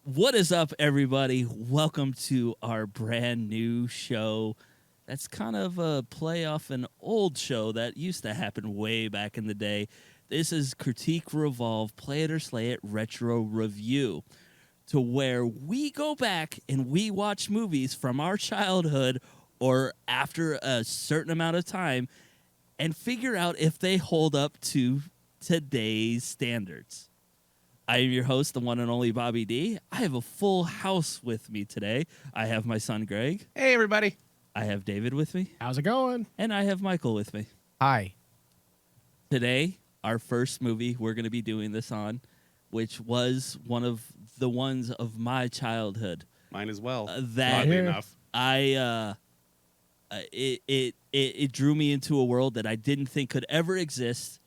What is up, everybody? Welcome to our brand new show. That's kind of a play off an old show that used to happen way back in the day. This is Critique Revolve, Play It or Slay It Retro Review, to where we go back and we watch movies from our childhood or after a certain amount of time and figure out if they hold up to today's standards. I am your host, the one and only Bobby D. I have a full house with me today. I have my son, Greg. Hey, everybody. I have David with me. How's it going? And I have Michael with me. Hi. Today, our first movie we're going to be doing this on, which was one of the ones of my childhood. Mine as well. Oddly enough. It drew me into a world that I didn't think could ever exist.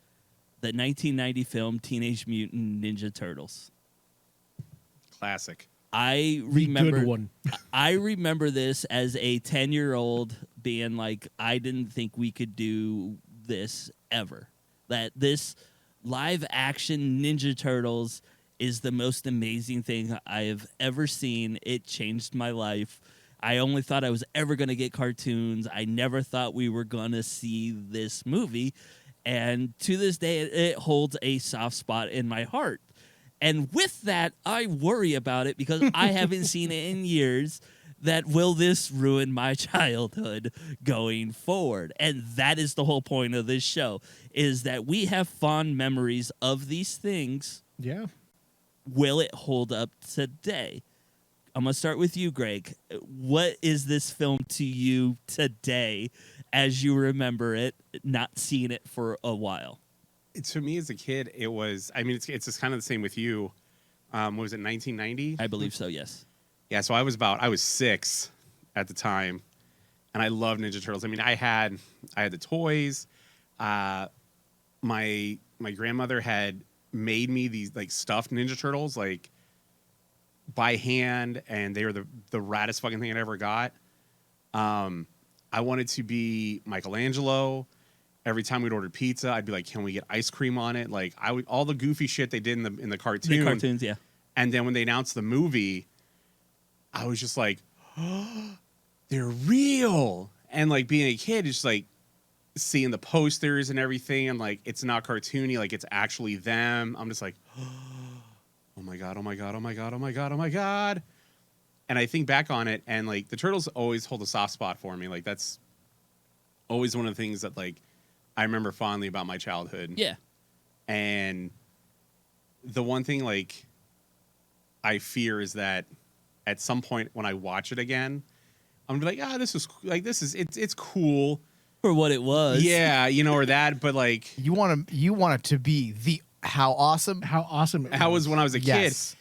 The 1990 film Teenage Mutant Ninja Turtles. Classic. I remember this as a 10-year-old being like, I didn't think we could do this ever. That this live action Ninja Turtles is the most amazing thing I have ever seen. It changed my life. I only thought I was ever going to get cartoons. I never thought we were going to see this movie. And to this day, it holds a soft spot in my heart. And with that, I worry about it because I haven't seen it in years. That will this ruin my childhood going forward? And that is the whole point of this show, is that we have fond memories of these things. Yeah. Will it hold up today? I'm going to start with you, Greg. What is this film to you today as you remember it, not seeing it for a while? To me as a kid, it was, it's just kind of the same with you. What was it, 1990? I believe so, yes. Yeah, so I was 6 at the time, and I loved Ninja Turtles. I mean, I had the toys. My grandmother had made me these like stuffed Ninja Turtles, like by hand, and they were the raddest fucking thing I'd ever got. I wanted to be Michelangelo. Every time we'd order pizza, I'd be like, "Can we get ice cream on it?" Like all the goofy shit they did in the cartoon. The cartoons, yeah. And then when they announced the movie, I was just like, "Oh, they're real!" And like being a kid, just like seeing the posters and everything, and like it's not cartoony, like it's actually them. I'm just like, "Oh my god! Oh my god! Oh my god! Oh my god! Oh my god!" And I think back on it, and like the Turtles always hold a soft spot for me. Like that's always one of the things that like I remember fondly about my childhood. Yeah. And the one thing like I fear is that at some point when I watch it again, I'm gonna be like, it's cool For what it was. Yeah, or that, but like You want it to be how awesome it was when I was a yes. kid.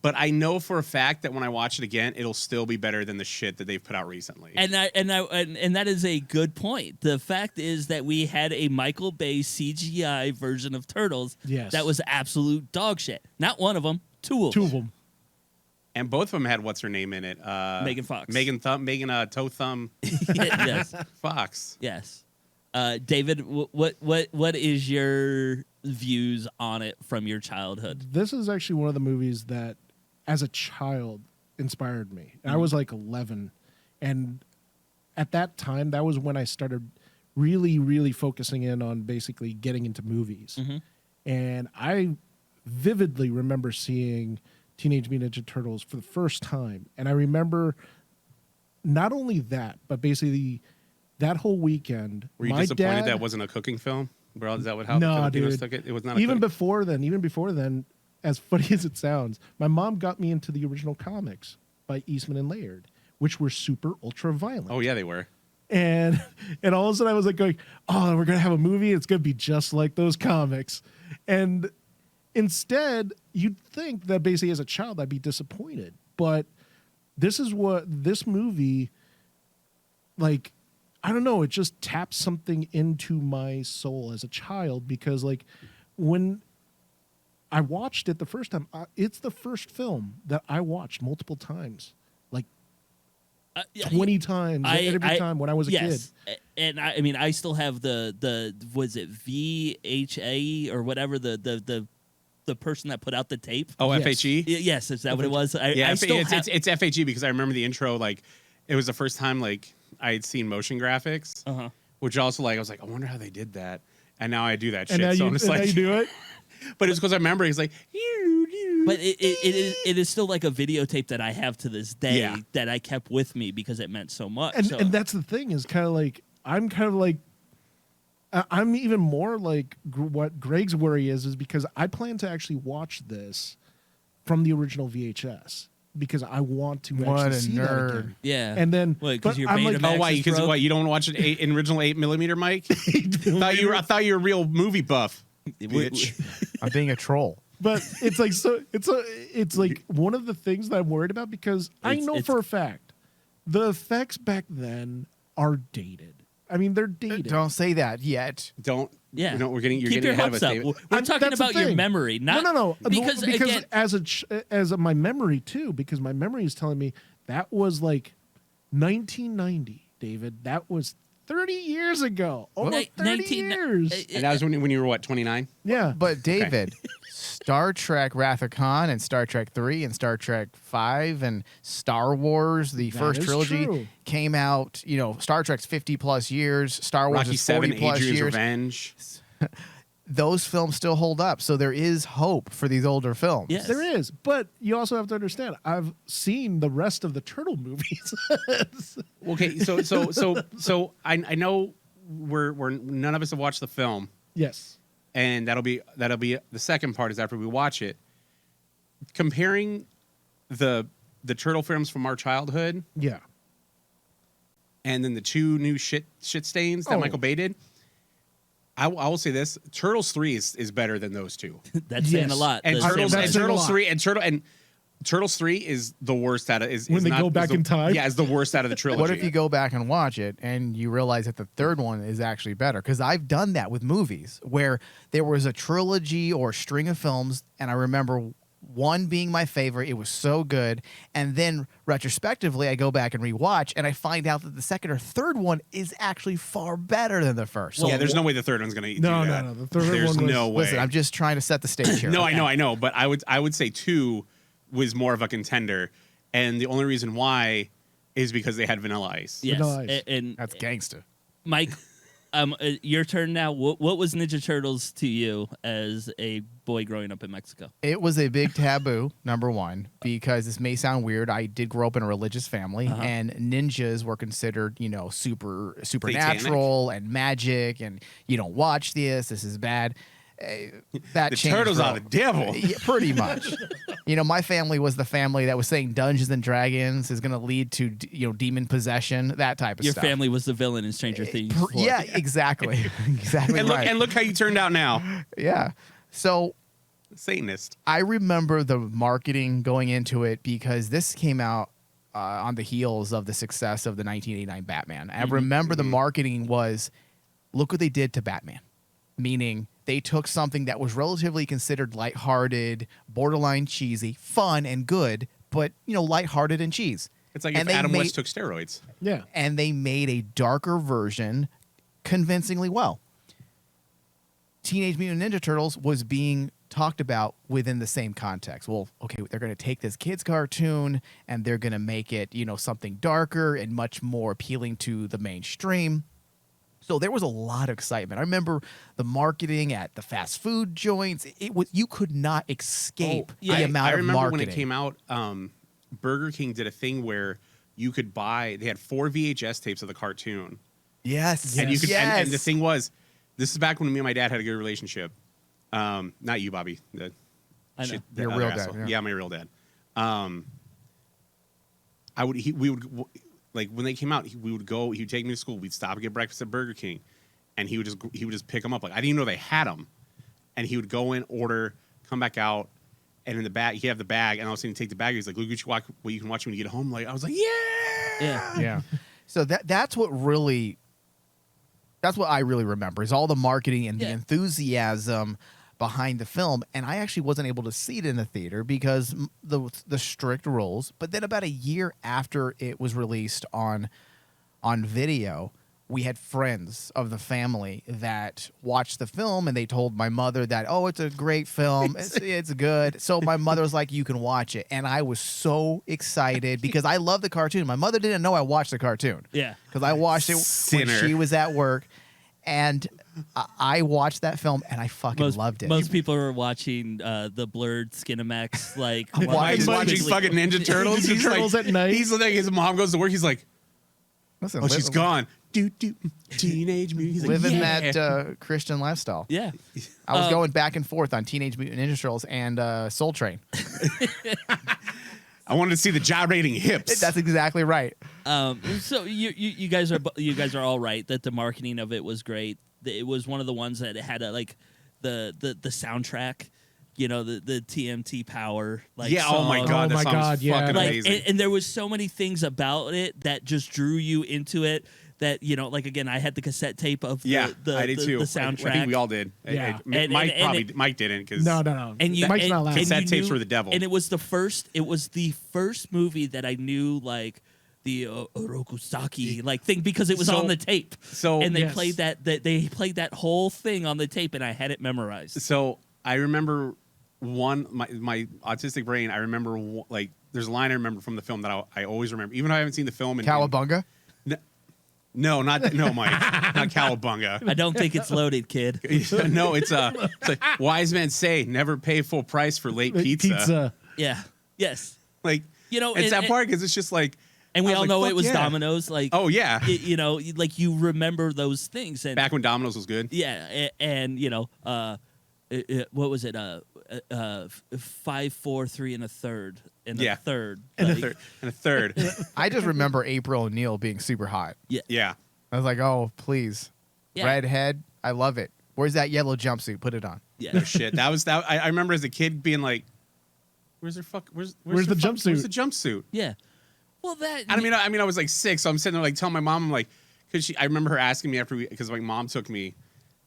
But I know for a fact that when I watch it again, it'll still be better than the shit that they've put out recently. And that is a good point. The fact is that we had a Michael Bay CGI version of Turtles that was absolute dog shit. Not one of them, two of them. And both of them had what's her name in it? Megan Fox. Megan Toe Thumb. Yes. Fox. Yes. David, what is your views on it from your childhood? This is actually one of the movies that, as a child, inspired me. I was like 11, and at that time, that was when I started really, really focusing in on basically getting into movies. Mm-hmm. And I vividly remember seeing Teenage Mutant Ninja Turtles for the first time, and I remember not only that, but basically that whole weekend. Were you disappointed that wasn't a cooking film? Is that how the Filipinos took it? It was not. Even before then, as funny as it sounds, my mom got me into the original comics by Eastman and Laird, which were super ultra violent. Oh yeah, they were. And all of a sudden I was like going, "Oh, we're gonna have a movie. It's gonna be just like those comics." And instead, you'd think that basically as a child I'd be disappointed, but this movie, like, I don't know, it just taps something into my soul as a child, because like when I watched it the first time, it's the first film that I watched multiple times, like 20 times every time when I was a kid. And I still have the was it VHA or whatever the the person that put out the tape. Oh, Yes. FHE. Yes, is that what it was? Yeah, I still it's FHE because I remember the intro. Like, it was the first time like I had seen motion graphics, which also like I was like, I wonder how they did that. And now I do that And shit. now So you, I'm just and now like, you do it. but it's because I remember it's like, but it is still like a videotape that I have to this day Yeah. that I kept with me because it meant so much. And So- and that's the thing is kind of like I'm kind of like I'm even more like what Greg's worry is because I plan to actually watch this from the original VHS because I want to What actually a see that nerd. again. yeah. And then Wait, 'cause but your I'm like, Betamax oh, why? is Because broke? what? You don't watch an original 8mm, Mike? I thought you were a real movie buff, bitch. I'm being a troll. but it's like so it's like one of the things that I'm worried about because I know It's- for a fact the effects back then are dated. I mean, they're dated. Don't say that yet. Don't. Yeah. No, you're Keep getting your ahead of hopes us, up. David. We're talking That's the about your thing. memory, not no. because again, as my memory too, because my memory is telling me that was like 1990, David. That was 30 years ago. Almost 30 years. And that was when you were what, 29? Yeah, But David, Star Trek Wrath of Khan and Star Trek 3 and Star Trek 5 and Star Wars, the That first is trilogy, true. came out, Star Trek's 50 plus years, Star Wars Rocky is 40 7, plus Adrian's years. Revenge. Those films still hold up. So there is hope for these older films. Yes. there is. But you also have to understand, I've seen the rest of the Turtle movies. Okay, so I know we're none of us have watched the film, Yes. and that'll be the second part is after we watch it. Comparing the turtle films from our childhood Yeah. and then the two new shit stains that Oh. Michael Bay did. I will say this: Turtles 3 is better than those two, that's saying a Yes. lot. and The Turtles same and way. saying a Turtles lot. 3 and Turtles 3 is the worst out of is When they not- go back is the- in time? Yeah, is the worst out of the trilogy. What if you go back and watch it and you realize that the third one is actually better? Because I've done that with movies where there was a trilogy or string of films, and I remember one being my favorite. It was so good. And then retrospectively, I go back and rewatch, and I find out that the second or third one is actually far better than the first. Yeah, there's no way the third one's gonna do No, that. no. The third There's one was, no way. Listen, I'm just trying to set the stage here. No, I know, but I would say 2 was more of a contender, and the only reason why is because they had Vanilla Ice. Yes. Vanilla Ice. And That's gangster. Mike, your turn now. What was Ninja Turtles to you as a boy growing up in Mexico? It was a big taboo, number one, because this may sound weird. I did grow up in a religious family, and ninjas were considered, supernatural and magic, and you don't watch this. This is bad. That The changed, turtles bro. are the devil. Yeah, pretty much. My family was the family that was saying Dungeons and Dragons is going to lead to demon possession, that type of Your stuff. family was the villain in Stranger Things. Yeah, exactly, exactly And right. look how you turned out now. Yeah, so Satanist. I remember the marketing going into it because this came out on the heels of the success of the 1989 Batman. I remember the marketing was, look what they did to Batman, meaning they took something that was relatively considered lighthearted, borderline cheesy, fun and good, but lighthearted and cheese. It's like And if they Adam made- West took steroids. Yeah. And they made a darker version convincingly well. Teenage Mutant Ninja Turtles was being talked about within the same context. Well, okay, they're going to take this kid's cartoon and they're going to make it, something darker and much more appealing to the mainstream. So there was a lot of excitement. I remember the marketing at the fast food joints. It was, you could not escape the amount I of remember marketing. when it came out, Burger King did a thing where you could buy. They had 4 VHS tapes of the cartoon, Yes. and you could. Yes. And the thing was, this is back when me and my dad had a good relationship. Not you, Bobby. I know. The Your other real dad, asshole. yeah. My real dad. We would like when they came out. We would go. He would take me to school. We'd stop and get breakfast at Burger King, and he would just pick them up. Like I didn't even know they had them, and he would go in, order, come back out, and in the bag he have the bag, and I was saying take the bag. He's like, look what you can watch when you get home. Like I was like, yeah. Yeah. Yeah. So that's what I really remember is all the marketing and the Yeah. enthusiasm behind the film. And I actually wasn't able to see it in the theater because the strict rules. But then about a year after it was released on video, we had friends of the family that watched the film, and they told my mother that, oh, it's a great film. It's good. So my mother was like, you can watch it. And I was so excited because I love the cartoon. My mother didn't know I watched the cartoon. Yeah. Because I watched it Sinner. when she was at work. And I watched that film, and I fucking loved it. Most people are watching the blurred Skinamax, like Why He's is watching fucking Ninja Turtles. Ninja He's Turtles like, at night. He's like, his mom goes to work. He's like, Listen, oh, she's gone. Teenage Mutant. He's like, living yeah. that Christian lifestyle. Yeah. I was going back and forth on Teenage Mutant Ninja Turtles and Soul Train. I wanted to see the gyrating hips. That's exactly right. So you guys are all right that the marketing of it was great. It was one of the ones that had the soundtrack, you know, the TMT Power. Like, yeah. Oh my song. god. Oh my That song's God, yeah. fucking Like, amazing. and there was so many things about it that just drew you into it. That, you know, like, again, I had the cassette tape of the I did too. the soundtrack. I think we all did. Yeah. Mike didn't because No. And you, Mike's and, not allowed. and you Cassette tapes knew- were the devil. And it was the first movie that I knew, like, the Orokusaki like thing, because it was So- on the tape. so- and they Yes. played they played that whole thing on the tape, and I had it memorized. So I remember my autistic brain. I remember like there's a line I remember from the film that I always remember, even though I haven't seen the film. Cowabunga? No, not Mike, not Cowabunga. I don't think it's loaded, kid. No, it's like wise men say never pay full price for late pizza. Yeah. Yes. Like, You know, it's and- that part because it's just like, And we I was all like, know fuck it was yeah. Domino's. Like, Oh yeah, you know, like, you remember those things. And back when Domino's was good. yeah, and you know, what was it? 5, 4, 3 and a third, and Yeah. a third, And like, a third. And a third. I just remember April O'Neil being super hot. Yeah. I was like, oh, please. Yeah. Redhead. I love it. Where's that yellow jumpsuit? Put it on. Yeah. No shit. That was that. I remember as a kid being like, "Where's their fuck? Where's the their jumpsuit? Where's the jumpsuit?" Yeah. Well, that. I mean, I was like 6, so I'm sitting there like telling my mom, I'm like, because I remember her asking me because my mom took me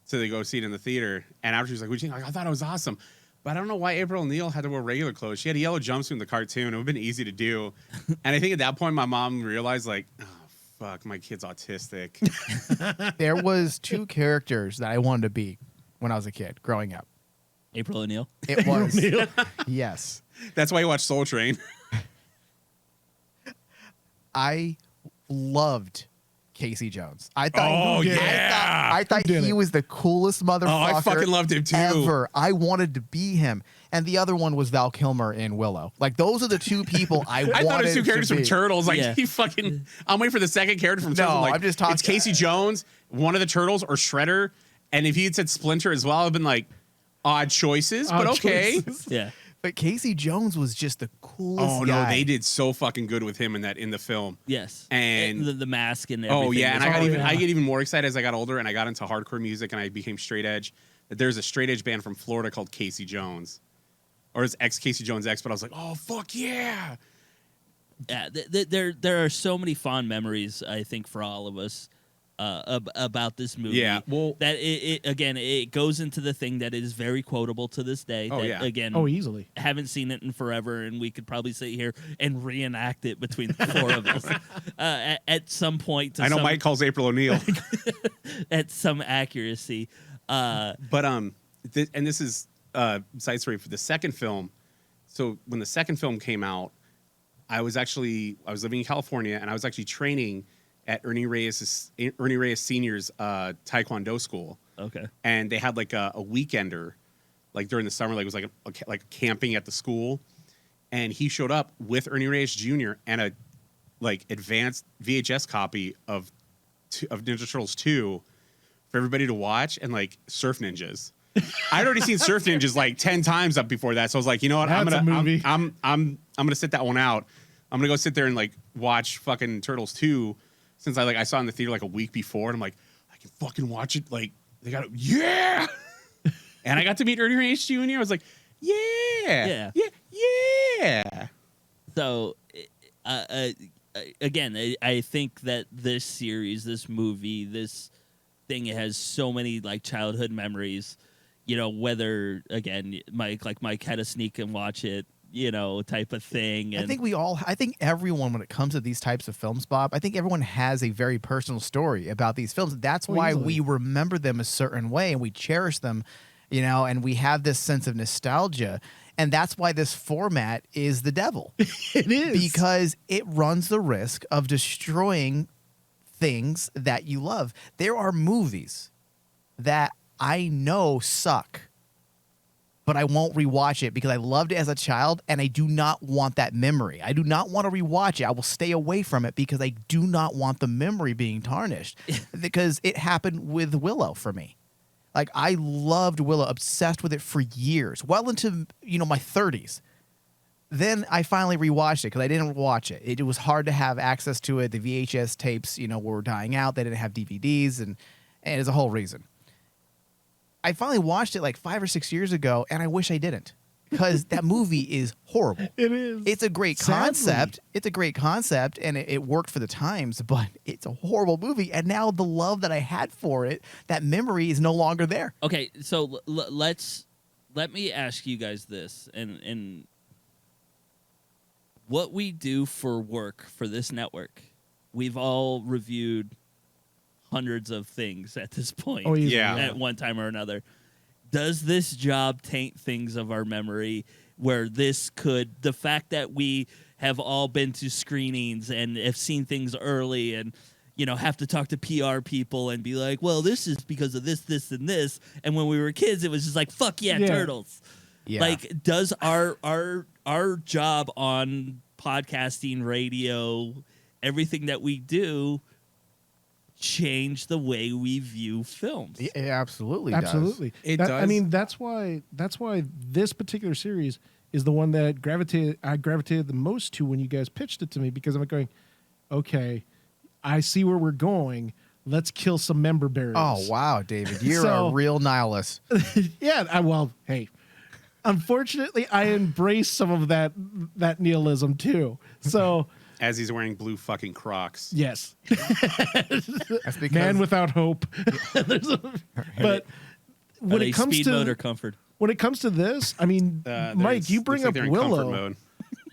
to go see it in the theater, and after she was like, "What you think?" Like, I thought it was awesome, but I don't know why April O'Neil had to wear regular clothes. She had a yellow jumpsuit in the cartoon. It would have been easy to do, and I think at that point my mom realized like, oh fuck, my kid's autistic. There was 2 characters that I wanted to be when I was a kid growing up. April O'Neil. It was yes. That's why you watch Soul Train. I loved Casey Jones. I thought Oh, yeah. I thought Who did he it? was the coolest motherfucker. Oh, I fucking loved him too. Ever. I wanted to be him. And the other one was Val Kilmer in Willow. Like, those are the 2 people I wanted I thought it was 2 characters to from be. Turtles. Like Yeah. he fucking. I'm waiting for the second character from No, Turtles. Like, I'm just talking- It's Casey Jones, one of the Turtles, or Shredder. And if he had said Splinter as well, I'd been like, odd choices, but Odd okay. choices. Yeah. But Casey Jones was just the coolest Oh guy. no, they did so fucking good with him in the film. Yes. And- the mask and everything. Oh yeah, and was- I get even more excited as I got older and I got into hardcore music and I became straight edge. That there's a straight edge band from Florida called Casey Jones, or it's ex Casey Jones X. But I was like, oh fuck yeah. Yeah, there are so many fond memories, I think, for all of us about this movie. Yeah, well- that it goes into the thing that is very quotable to this day. Oh, that, yeah. Again, Oh, easily. haven't seen it in forever, and we could probably sit here and reenact it between the 4 of us at some point. To I know some, Mike calls April O'Neil, at some accuracy. but and this is side story for the second film. So when the second film came out, I was living in California and I was actually training at Ernie Reyes Senior's Taekwondo school. Okay. And they had like a weekender, like during the summer, like it was like camping at the school, and he showed up with Ernie Reyes Jr. and a like advanced VHS copy of Ninja Turtles 2 for everybody to watch, and like Surf Ninjas. I'd already seen Surf Ninjas like 10 times up before that, so I was like, you know what, That's a movie. I'm gonna sit that one out. I'm gonna go sit there and like watch fucking Turtles 2, since I saw it in the theater like a week before, and I'm like, I can fucking watch it. Like they got yeah, and I got to meet Ernie Reyes Jr. I was like, yeah. So, again, I think that this series, this movie, this thing, it has so many like childhood memories. You know, whether again, Mike had to sneak and watch it type of thing. And I think everyone, when it comes to these types of films, Bob, I think everyone has a very personal story about these films. That's why easily. we remember them a certain way and we cherish them, and we have this sense of nostalgia. And that's why this format is the devil. It is. Because it runs the risk of destroying things that you love. There are movies that I know suck, but I won't rewatch it because I loved it as a child and I do not want that memory. I do not want to rewatch it. I will stay away from it because I do not want the memory being tarnished. Because it happened with Willow for me. Like, I loved Willow, obsessed with it for years, well into, my 30s. Then I finally rewatched it because I didn't watch it. It was hard to have access to it. The VHS tapes, were dying out. They didn't have DVDs, and it's a whole reason. I finally watched it like 5 or 6 years ago, and I wish I didn't because that movie is horrible. It is. It's a great concept. It's a great concept, and it worked for the times, but it's a horrible movie. And now the love that I had for it, that memory is no longer there. Okay, so let me ask you guys this, and what we do for work for this network, we've all reviewed hundreds of things at this point. Oh, easily, Yeah. At one time or another. Does this job taint things of our memory where the fact that we have all been to screenings and have seen things early and, have to talk to PR people and be like, well, this is because of this, this, and this. And when we were kids, it was just like, fuck yeah. Turtles. Yeah. Like, does our job on podcasting, radio, everything that we do change the way we view films? It absolutely Absolutely. It I does. mean, that's why this particular series is the one that I gravitated the most to when you guys pitched it to me, because I'm going, okay, I see where we're going. Let's kill some member bearers. Oh, wow, David. You're So- a real nihilist. Yeah. Hey, unfortunately, I embrace some of that nihilism too. So As he's wearing blue fucking Crocs. yes, That's because man without hope. But Are when they it comes speed to mode or comfort? when it comes to this, I mean, Mike, you bring up they're in comfort Willow. mode.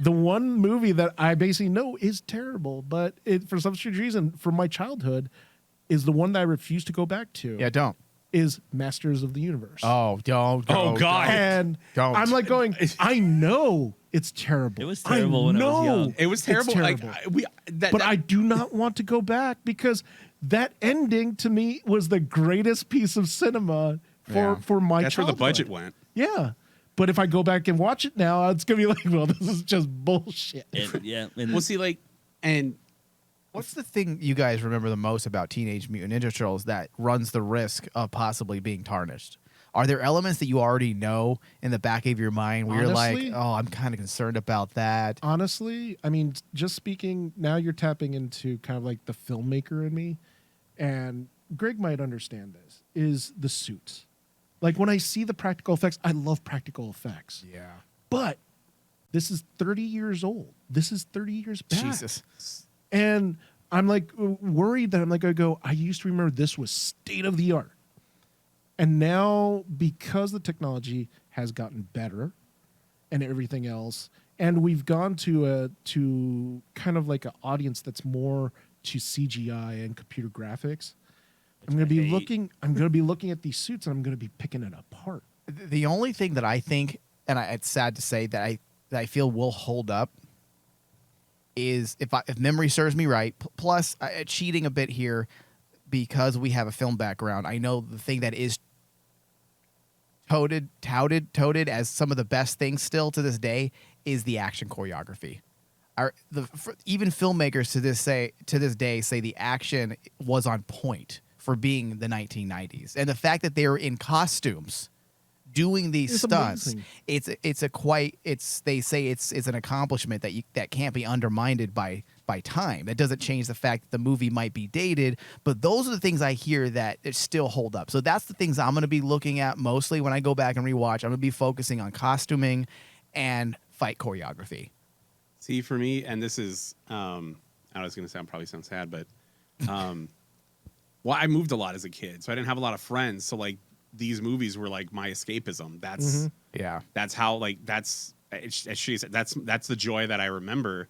The one movie that I basically know is terrible, but for some strange reason, from my childhood, is the one that I refuse to go back to. Yeah, don't. Is Masters of the Universe. Oh, don't. Oh, God. And Don't. I'm like going, I know it's terrible. It was terrible when I was young. It was it's terrible. terrible. But I do not want to go back because that ending to me was the greatest piece of cinema for my That's where the childhood. budget went. Yeah. But if I go back and watch it now, it's going to be like, well, this is just bullshit. And Well, see, and What's the thing you guys remember the most about Teenage Mutant Ninja Turtles that runs the risk of possibly being tarnished? Are there elements that you already know in the back of your mind where Honestly? you're like, oh, I'm kind of concerned about that? Honestly, I mean, just speaking, now you're tapping into kind of like the filmmaker in me, and Greg might understand this, is the suits. Like when I see the practical effects, I love practical effects. Yeah. But this is 30 years old. This is 30 years back. Jesus. And I'm like worried that I used to remember this was state of the art. And now, because the technology has gotten better and everything else, and we've gone to kind of like an audience that's more to CGI and computer graphics, I'm going to be looking at these suits and I'm going to be picking it apart. The only thing that I think, and it's sad to say that I feel will hold up, is if memory serves me right. Plus, cheating a bit here because we have a film background. I know the thing that is touted as some of the best things still to this day is the action choreography. Even filmmakers to this day say the action was on point for being the 1990s, and the fact that they were in costumes doing these It's stunts, amazing. they say it's an accomplishment that can't be undermined by time. That doesn't change the fact that the movie might be dated, but those are the things I hear that it still hold up. So that's the things I'm going to be looking at mostly when I go back and rewatch. I'm going to be focusing on costuming and fight choreography. see, for me, and this is, I was going to probably sound sad, but, well, I moved a lot as a kid, so I didn't have a lot of friends. So like these movies were like my escapism. That's Yeah. that's how, like, that's That's the joy that I remember.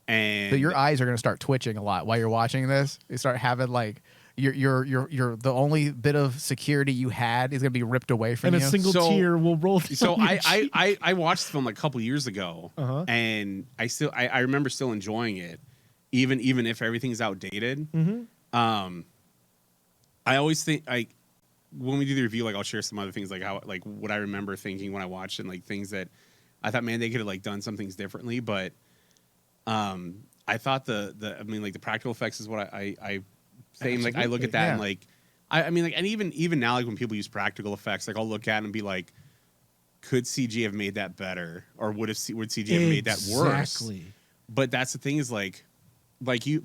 And So your eyes are going to start twitching a lot while you're watching this. You start having like you're the only bit of security you had is going to be ripped away from And you. a single So- tear will roll down so your cheek. I watched the film like a couple years ago, Uh-huh. and I remember still enjoying it, even if everything's outdated. Mhm. I always think like when we do the review, like I'll share some other things like how like what I remember thinking when I watched it, and like things that I thought, man, they could have like done some things differently. But I thought I mean like the practical effects is what I same like I look at that and like I mean like and even now like when people use practical effects, like I'll look at it and be like, could CG have made that better, or would CG have made that worse? Exactly. But that's the thing is like you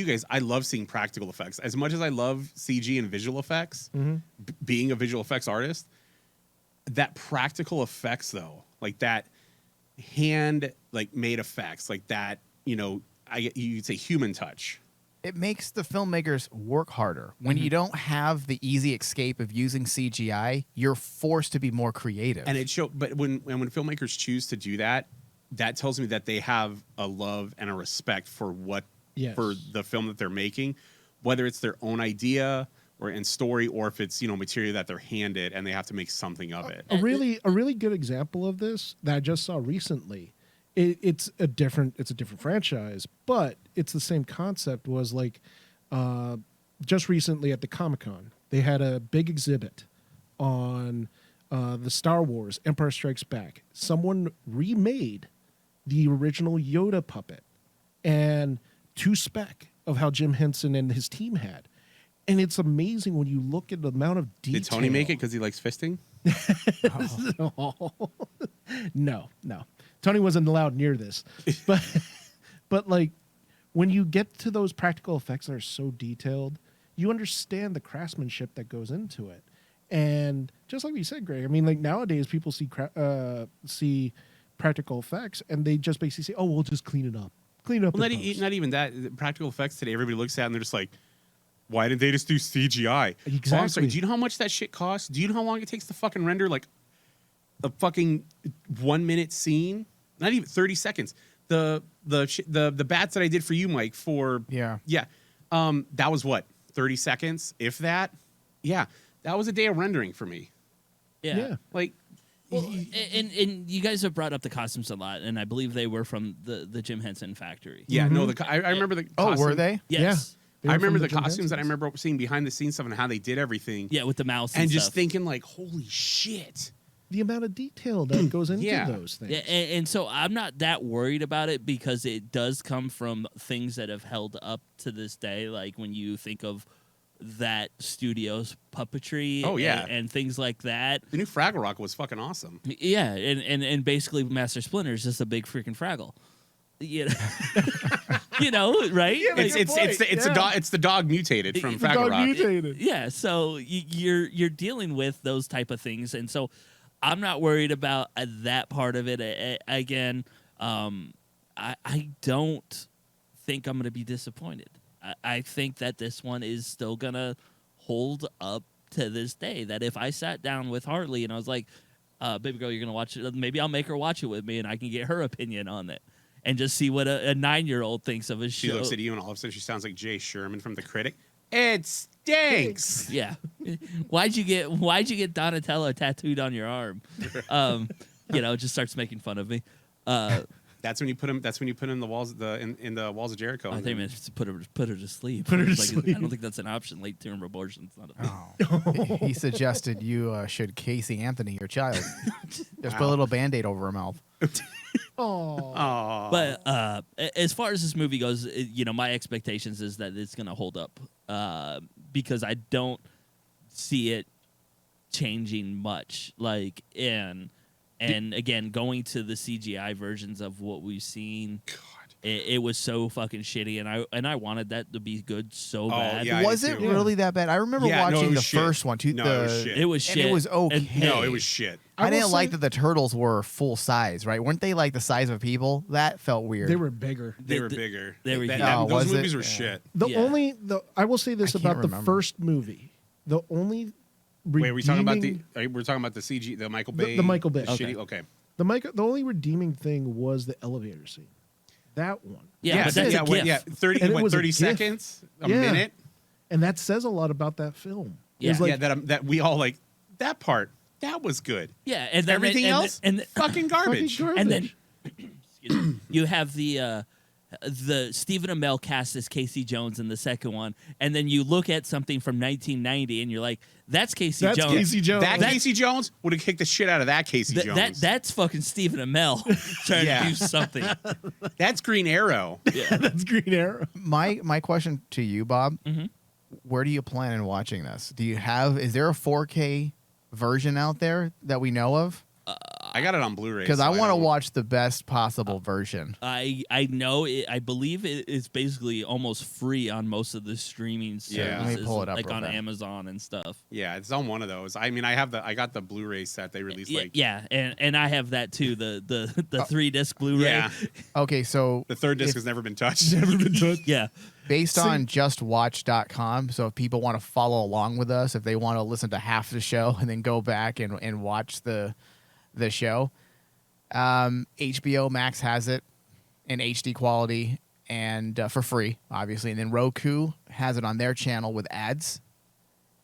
guys, I love seeing practical effects as much as I love CG and visual effects. Mhm. Being a visual effects artist, that practical effects though, like that hand like made effects, like that, you'd say human touch. It makes the filmmakers work harder. When you don't have the easy escape of using CGI, you're forced to be more creative. And it show, but when filmmakers choose to do that, that tells me that they have a love and a respect for for the film that they're making, whether it's their own idea or in story, or if it's material that they're handed and they have to make something of it. A really good example of this that I just saw recently. It's a different franchise, but it's the same concept. Was like just recently at the Comic-Con, they had a big exhibit on the Star Wars Empire Strikes Back. Someone remade the original Yoda puppet and to spec of how Jim Henson and his team had. And it's amazing when you look at the amount of detail. Did Tony make it because he likes fisting? No. Tony wasn't allowed near this. But like when you get to those practical effects that are so detailed, you understand the craftsmanship that goes into it. And just like we said, Greg, I mean, like nowadays people see practical effects and they just basically say, "Oh, we'll just clean it up." Well, Not even that. The practical effects today, everybody looks at it and they're just like, why didn't they just do CGI? Exactly. Oh, I'm sorry. Do you know how much that shit costs? Do you know how long it takes to fucking render like a fucking 1 minute scene? Not even 30 seconds. The bats that I did for you, Mike, Yeah. that was what, 30 seconds, if that. Yeah, that was a day of rendering for me. Yeah. Like, Well, and you guys have brought up the costumes a lot, and I believe they were from the Jim Henson factory. yeah, no, I remember the. Oh, costume- were they? Yes. They I were from remember the Jim costumes that I Hensons. remember seeing behind the scenes stuff and how they did everything. Yeah, with the mouse and just stuff. thinking like, holy shit. The amount of detail that goes into Yeah. those things. Yeah, and so I'm not that worried about it because it does come from things that have held up to this day. Like when you think of that studio's puppetry, Oh, yeah. and things like that. The new Fraggle Rock was fucking awesome. Yeah, and basically Master Splinter is just a big freaking Fraggle. You know, right? Yeah, Like- It's the dog mutated from The Fraggle dog Rock. mutated. Yeah, so you're dealing with those type of things, and so I'm not worried about that part of it. Again, I don't think I'm going to be disappointed. I think that this one is still going to hold up to this day. That if I sat down with Hartley and I was like, baby girl, you're going to watch it, maybe I'll make her watch it with me and I can get her opinion on it and just see what a 9-year-old thinks of a She show. looks at you and all of a sudden she sounds like Jay Sherman from The Critic. It stinks. Yeah. Why'd you get Donatello tattooed on your arm? It just starts making fun of me. That's when you put him. That's when you put him in the walls. In the walls of Jericho. I think it meant to put her to sleep. Put her to It's like, sleep. I don't think that's an option. Late term abortion's not a thing. Oh. He suggested you should Casey Anthony your child. Just put a little Band-Aid over her mouth. Oh. Aw. But as far as this movie goes, my expectations is that it's going to hold up because I don't see it changing much. Like and again, going to the CGI versions of what we've seen, God. it was so fucking shitty, and I wanted that to be good so bad. yeah, I Was did it too. really that bad? I remember Yeah, no, it watching was the shit. first one too. No, it was shit. It was And shit. it was okay. No, it was shit. I I didn't will like say- that the turtles were full size, right? Weren't they like the size of people? That felt weird. They were bigger. They were bigger. they were huge. Oh, those was it? movies were Yeah. shit. I will say this I can't about the remember. first movie. The only Wait, we're talking about redeeming- we're talking about the CG, the Michael Bay, the Michael Bay. shitty. Okay. Okay. The only redeeming thing was the elevator scene. That one. Yeah, but that's a GIF. 30, And it what, was a 30 GIF. seconds, a Yeah. minute. And that says a lot about that film. Yeah. It's like, Yeah, that we all like that part. That was good. Yeah, and then Everything else, and fucking garbage. fucking and then garbage. excuse me, you have the Stephen Amell cast as Casey Jones in the second one, and then you look at something from 1990, and you're like, "That's Casey That's Jones." Casey Jones. That Casey Jones would have kicked the shit out of that Casey Jones. That's fucking Stephen Amell trying Yeah. to do something. That's Green Arrow. That's Green Arrow. My question to you, Bob, Mhm. where do you plan on watching this? Is there a 4K version out there that we know of? I got it on Blu-ray. Because so I want to don't- watch the best possible version. I know it, I believe it's basically almost free on most of the streaming services, Yeah. Let me pull it up like real on quick. Amazon and stuff. Yeah, it's on one of those. I mean, I got the Blu-ray set they released. Yeah, Like yeah, and I have that too. The 3-disc Blu-ray. Yeah. Okay, so The third disc if- has never been touched. Never been touched. Yeah. based on justwatch.com, so if people want to follow along with us, if they want to listen to half the show and then go back and watch the show, HBO Max has it in HD quality and for free, obviously, and then Roku has it on their channel with ads,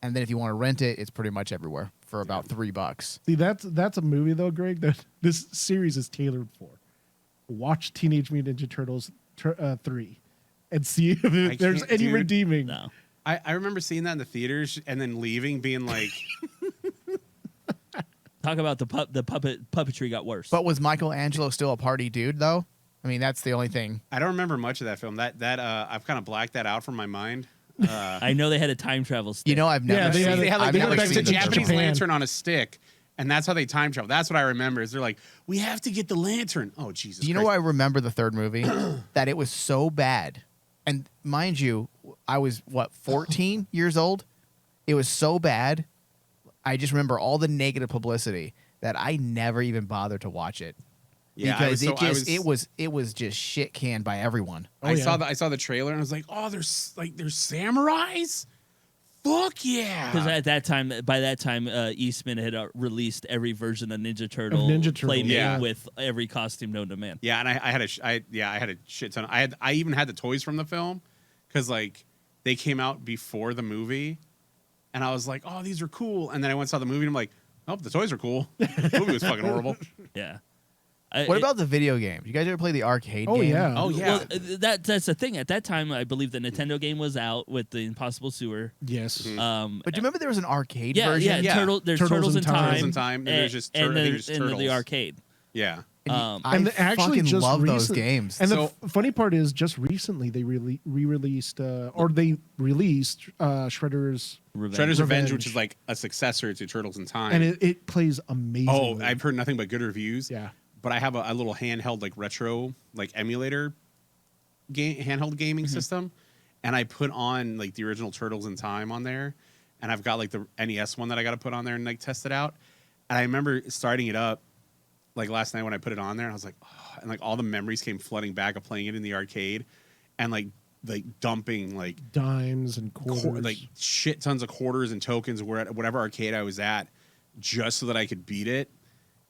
and then if you want to rent it, it's pretty much everywhere for about $3. See, that's a movie though, Greg, that this series is tailored for. Watch Teenage Mutant Ninja Turtles 3 and see if there's can't, any dude. redeeming. No. I remember seeing that in the theaters and then leaving, being like, Talk about the puppetry got worse. But was Michelangelo still a party dude, though? I mean, that's the only thing. I don't remember much of that film. That I've kind of blacked that out from my mind. I know they had a time travel stick. You know, I've never Yeah, they seen. had They had I've like never went the back seen to the Japanese Japan. lantern on a stick, and that's how they time travel. That's what I remember. Is they're like, we have to get the lantern. Oh Jesus! Do you know Christ. why I remember the third movie? That it was so bad. And mind you, I was, 14 years old? It was so bad. I just remember all the negative publicity that I never even bothered to watch it. Yeah, Because it was. it was just shit canned by everyone. Oh, I yeah. saw the trailer and I was like, oh, there's samurais. Fuck yeah! Because by that time, Eastman had released every version of Ninja Turtle, Ninja Turtle, playmate yeah. with every costume known to man. Yeah, and I had a shit ton. I even had the toys from the film because like they came out before the movie, and I was like, oh, these are cool. And then I went and saw the movie, and I'm like, oh, the toys are cool. The movie was fucking horrible. Yeah. What about the video games? You guys ever play the arcade Oh, game? yeah. Oh yeah, Well, that's the thing. At that time, I believe the Nintendo game was out with the Impossible Sewer. Yes. Mm-hmm. But do you remember there was an arcade Yeah, version? yeah. Yeah. There's Turtles Turtles in in Time. Time. Turtles in Time, and there's just and then there's the Turtles. arcade. Yeah. I And actually fucking just love those recent- games. And So- the funny part is, just recently they re-released, or they released Shredder's, Revenge. Shredder's Revenge, which Revenge. is like a successor to Turtles in Time. and it plays amazing. oh, I've heard nothing but good reviews. Yeah. But I have a little handheld like retro like emulator handheld gaming system, and I put on like the original Turtles in Time on there, and I've got like the NES one that I got to put on there and like test it out. And I remember starting it up like last night when I put it on there, and I was like, oh, and like all the memories came flooding back of playing it in the arcade, and like dumping like Dimes and quarters. like shit tons of quarters and tokens whatever arcade I was at, just so that I could beat it.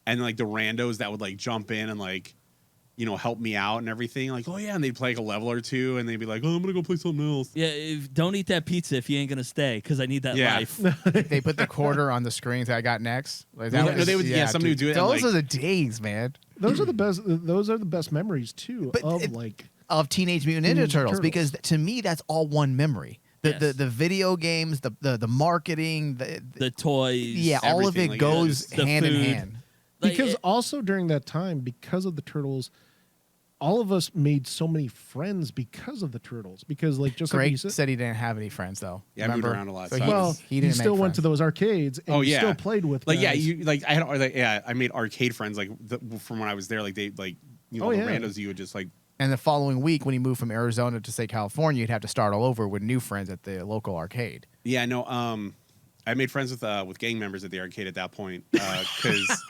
And like the randos that would like jump in and like, you know, help me out and everything. Like, oh yeah, and they'd play like a level or two, and they'd be like, oh, I'm gonna go play something else. Yeah, don't eat that pizza if you ain't gonna stay, because I need that Yeah. life. They put the quarter on the screens I got next. Like, that No, they would- yeah, somebody would do it and, Those like- are the days, man, Those are the best. Those are the best memories too. But of it- like of Teenage Mutant Ninja Teenage Turtles, Turtles. because to me that's all one memory. The Yes. the video games, the marketing, The toys. yeah, all of everything, it like, goes the hand in food. hand. Like, because it- also during that time, because of the Turtles, all of us made so many friends because of the Turtles. Because like just like Greg you said, said he didn't have any friends though. Yeah, I moved Remember? around a lot, So so he, I well, was- he you didn't still make went to friends. those arcades and Oh you yeah, still played with like guys. you like I had like yeah I made arcade friends like from when I was there, like they like you know Oh, the yeah. randos you would just like And the following week, when he moved from Arizona to say California, you'd have to start all over with new friends at the local arcade. yeah no I made friends with gang members at the arcade at that point because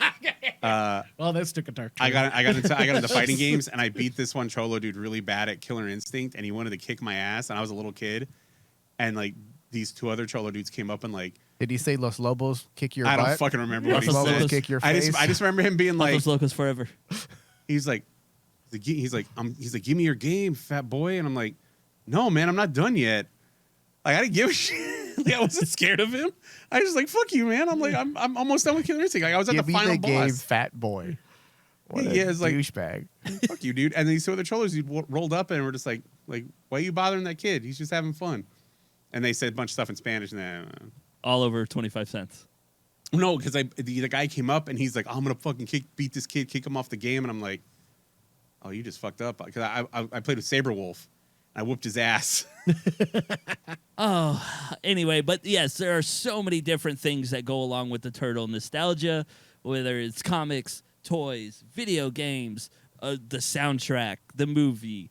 Well, that's took a dark I turn. got into fighting games, and I beat this one cholo dude really bad at Killer Instinct, and he wanted to kick my ass, and I was a little kid, and like these two other Cholo dudes came up and like, Did he say Los Lobos kick your I butt? don't fucking remember what Los he Lobos said. kick your I face? just remember him being like, Los Locos forever. he's like, give me your game, fat boy. And I'm like, no, man, I'm not done yet. Like, I didn't give a shit. Like, I wasn't scared of him. I was just like, fuck you, man. I'm like, I'm almost done with Killer Instinct. Like, I was at Give the me final the game, boss. fat boy. What a Yeah, it's like, douchebag. fuck you, dude. And these two other Cholos rolled up and were just like, why are you bothering that kid? He's just having fun. And they said a bunch of stuff in Spanish. And then, All over 25 cents. no, because the guy came up and he's like, I'm gonna fucking beat this kid, kick him off the game. And I'm like, oh, you just fucked up. Because I played with Saberwolf. I whooped his ass. Oh, anyway, but yes, there are so many different things that go along with the turtle nostalgia, whether it's comics, toys, video games, the soundtrack, the movie.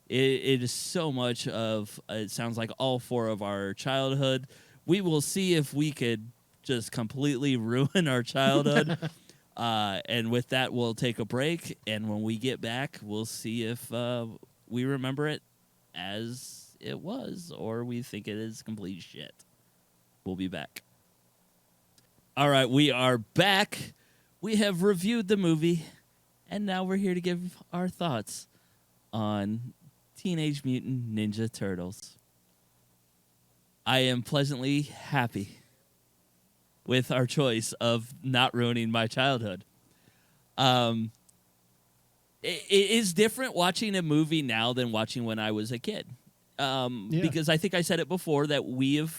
It is so much of, it sounds like all four of our childhood. We will see if we could just completely ruin our childhood. And with that, we'll take a break. And when we get back, we'll see if we remember it as it was or we think it is complete shit. We'll be back. All right, we are back. We have reviewed the movie, and now we're here to give our thoughts on Teenage Mutant Ninja Turtles. I am pleasantly happy with our choice of not ruining my childhood. It is different watching a movie now than watching when I was a kid. Because I think I said it before that we have,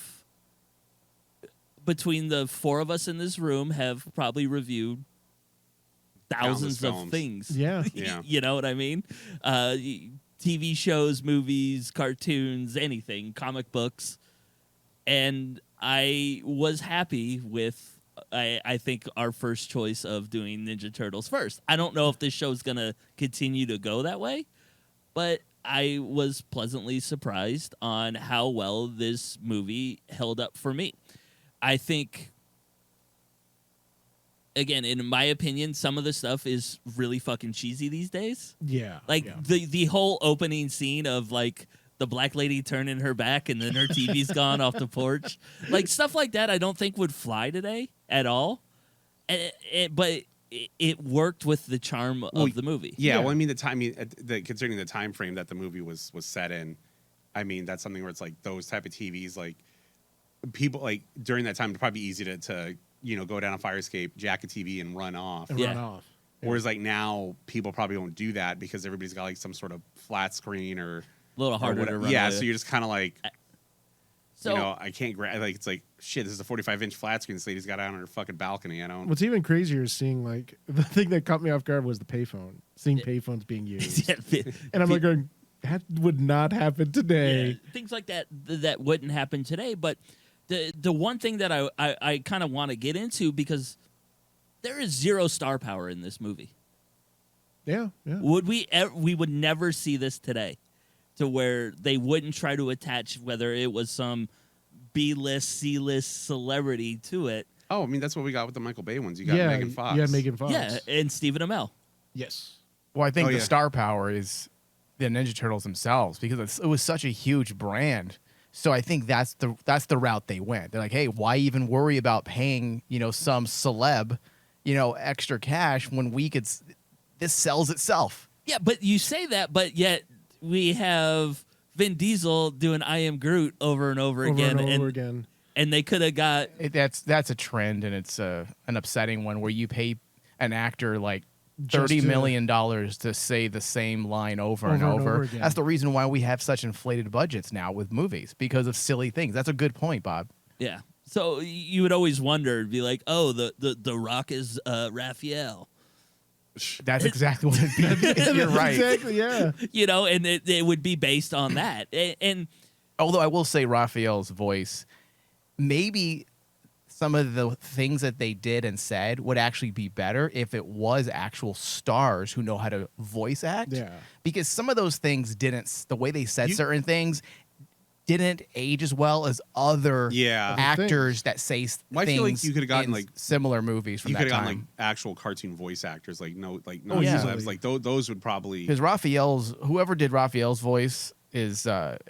between the four of us in this room, have probably reviewed thousands of films. things. Yeah. Yeah. You know what I mean? TV shows, movies, cartoons, anything, comic books. And I was happy with, I think, our first choice of doing Ninja Turtles first. I don't know if this show's going to continue to go that way, but I was pleasantly surprised on how well this movie held up for me. I think, again, in my opinion, some of the stuff is really fucking cheesy these days. Yeah. Like yeah. the whole opening scene of like the black lady turning her back and then her TV's gone off the porch. Like stuff like that I don't think would fly today at all. But it worked with the charm of the movie. Yeah, Yeah. well, I mean, considering the time frame that the movie was set in, I mean, that's something where it's like those type of TVs, like people like during that time, it'd probably be easy to go down a fire escape, jack a TV, and run off. And Yeah. run off. Yeah. Whereas like now, people probably won't do that because everybody's got like some sort of flat screen or A little harder to run. Yeah, with. so you're just kind of like, So I can't grab. Like it's like shit. This is a 45-inch flat screen. This lady's got out on her fucking balcony. I don't. What's even crazier is seeing like the thing that caught me off guard was the payphone. Seeing payphones being used, and I'm like going, that would not happen today. Yeah, things like that that wouldn't happen today. But the one thing that I kind of want to get into, because there is zero star power in this movie. Yeah, yeah. Would we would never see this today, to where they wouldn't try to attach whether it was some B-list, C-list celebrity to it. Oh, I mean, that's what we got with the Michael Bay ones. You got yeah, Megan Fox. Yeah, Megan Fox. Yeah, and Stephen Amell. Yes. Well, I think Oh, the yeah. star power is the Ninja Turtles themselves, because it was such a huge brand. So I think that's the route they went. They're like, hey, why even worry about paying some celeb extra cash when we could? This sells itself. Yeah, but you say that, but yet we have Vin Diesel doing "I Am Groot" over and over again, and over again. and they could have got That's a trend, and it's an upsetting one where you pay an actor like Just $30 to- million to say the same line over and over. again. That's the reason why we have such inflated budgets now with movies, because of silly things. That's a good point, Bob. yeah. So you would always wonder, be like, oh, the Rock is Raphael, That's exactly what it'd be. You're right. Exactly. Yeah. and it would be based on that, and Although I will say Raphael's voice, maybe some of the things that they did and said would actually be better if it was actual stars who know how to voice act. Yeah. Because some of those things the way they said You- certain things didn't age as well as other Yeah. actors that say Well, I things feel like you could have gotten, in like- similar movies from You that could have gotten time. like actual cartoon voice actors, like no Oh, yeah. celebs. Like those would probably. Because whoever did Raphael's voice is That's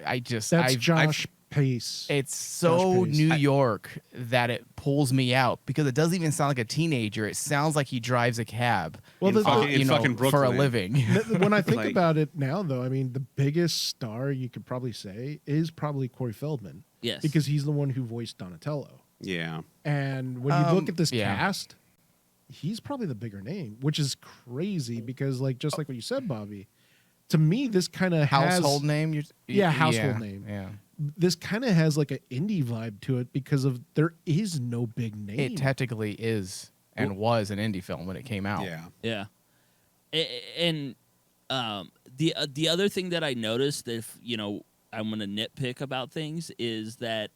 I've Josh pace. It's so pace. New York that it pulls me out because it doesn't even sound like a teenager. It sounds like he drives a cab. Well, in fucking for a Brooklyn. living. When I think Like- about it now, though, I mean, the biggest star you could probably say is probably Corey Feldman. Yes. Because he's the one who voiced Donatello. Yeah. And when you look at this yeah. cast, he's probably the bigger name, which is crazy because, like, just like what you said, Bobby, to me, this kind of Household name? household name. Yeah. This kind of has like an indie vibe to it because of there is no big name. It technically is and was an indie film when it came out. Yeah. Yeah, and the other thing that I noticed, if I'm gonna nitpick about things, is that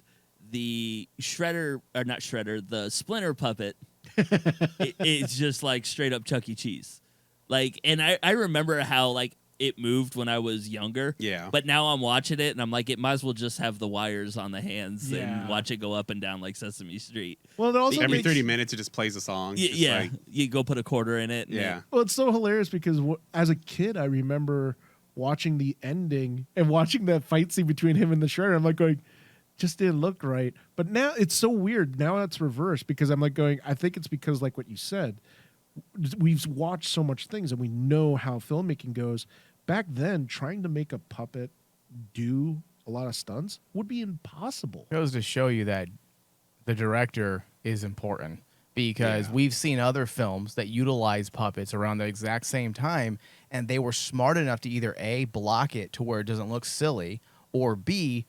the the Splinter puppet, it's just like straight up Chuck E. Cheese. Like, and I remember how like it moved when I was younger. Yeah. But now I'm watching it and I'm like, it might as well just have the wires on the hands Yeah. and watch it go up and down like Sesame Street. Well, it also Every makes, 30 minutes, it just plays a song. Just Yeah, like- you go put a quarter in it. And yeah. Well, it's so hilarious because as a kid, I remember watching the ending and watching that fight scene between him and the Shredder. I'm like going, just didn't look right. But now it's so weird. Now it's reversed because I'm like going, I think it's because like what you said, we've watched so much things and we know how filmmaking goes. Back then, trying to make a puppet do a lot of stunts would be impossible. Goes to show you that the director is important because Yeah. we've seen other films that utilize puppets around the exact same time, and they were smart enough to either A, block it to where it doesn't look silly, or B,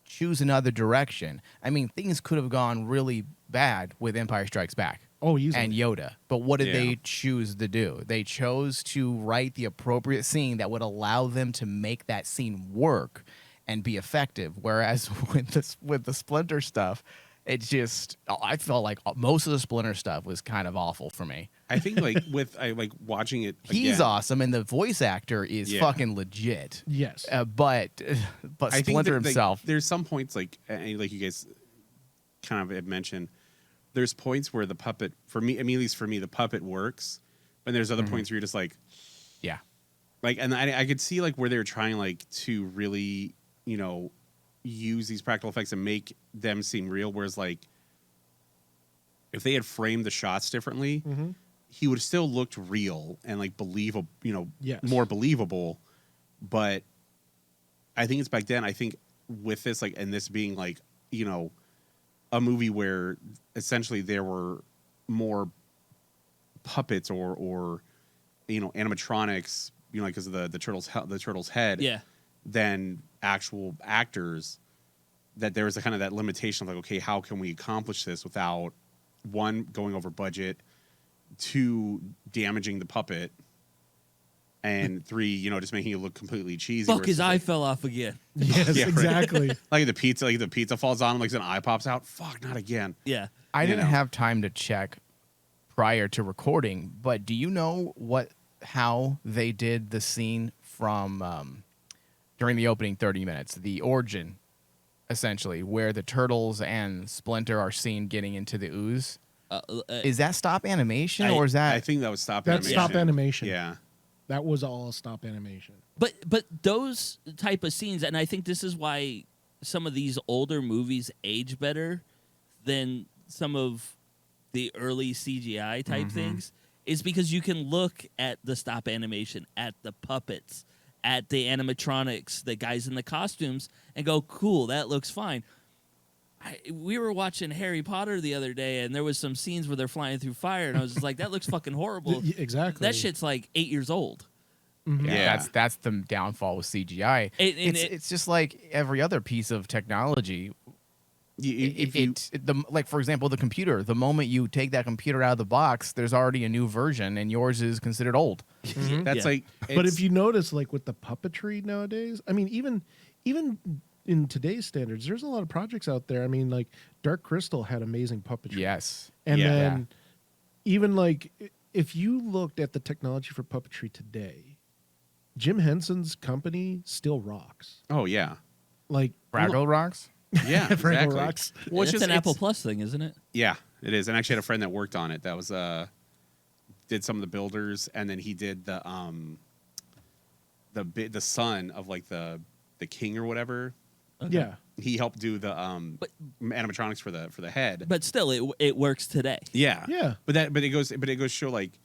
choose another direction. I mean, things could have gone really bad with Empire Strikes Back. Oh, easily. And Yoda. But what did Yeah. they choose to do? They chose to write the appropriate scene that would allow them to make that scene work and be effective. Whereas with the Splinter stuff, it just I felt like most of the Splinter stuff was kind of awful for me. I think like like watching it. He's again, awesome, and the voice actor is Yeah. fucking legit. Yes. But I think Splinter that, like, himself, there's some points like you guys kind of had mentioned. There's points where the puppet, for me, at least for me, the puppet works, and there's other points where you're just like, yeah. like, and I could see like where they were trying like to really, use these practical effects and make them seem real. Whereas like, if they had framed the shots differently, Mm-hmm. he would have still looked real and like believable, Yes. more believable. But I think it's back then. I think with this, like, and this being like, a movie where essentially there were more puppets or animatronics, because of the turtle's head, Yeah. than actual actors. That there was a kind of that limitation of like, okay, how can we accomplish this without one, going over budget, two, damaging the puppet, and three, just making it look completely cheesy. Fuck, where his it's eye like, fell off again. Yes, Yeah, right. exactly. like the pizza falls on him, like an eye pops out. Fuck, not again. Yeah. I You didn't know. have time to check prior to recording, but do you know how they did the scene from during the opening 30 minutes, the origin, essentially, where the turtles and Splinter are seen getting into the ooze? Is that stop animation or is that? I think that was stop That's animation. stop animation. Yeah. That was all stop animation. But those type of scenes, and I think this is why some of these older movies age better than some of the early CGI type things, is because you can look at the stop animation, at the puppets, at the animatronics, the guys in the costumes, and go, cool, that looks fine. We were watching Harry Potter the other day, and there was some scenes where they're flying through fire, and I was just like, that looks fucking horrible. Exactly. That shit's like 8 years old. Yeah. That's the downfall with CGI. It's just like every other piece of technology. For example, the computer. The moment you take that computer out of the box, there's already a new version, and yours is considered old. That's Yeah. like. But it's- if you notice, like with the puppetry nowadays, I mean, even in today's standards, there's a lot of projects out there. I mean, like Dark Crystal had amazing puppetry. Yes. And Yeah. then even like if you looked at the technology for puppetry today, Jim Henson's company still rocks. Oh yeah. Like Fraggle Rocks? Yeah. Fraggle exactly. Rocks. Well, it's That's just- an Apple it's- Plus thing, isn't it? Yeah, it is. And I actually had a friend that worked on it. That was did some of the builders, and then he did the son of like the king or whatever. Okay. Yeah. He helped do the But- animatronics for the head. But still, it works today. Yeah. Yeah. But it goes to show like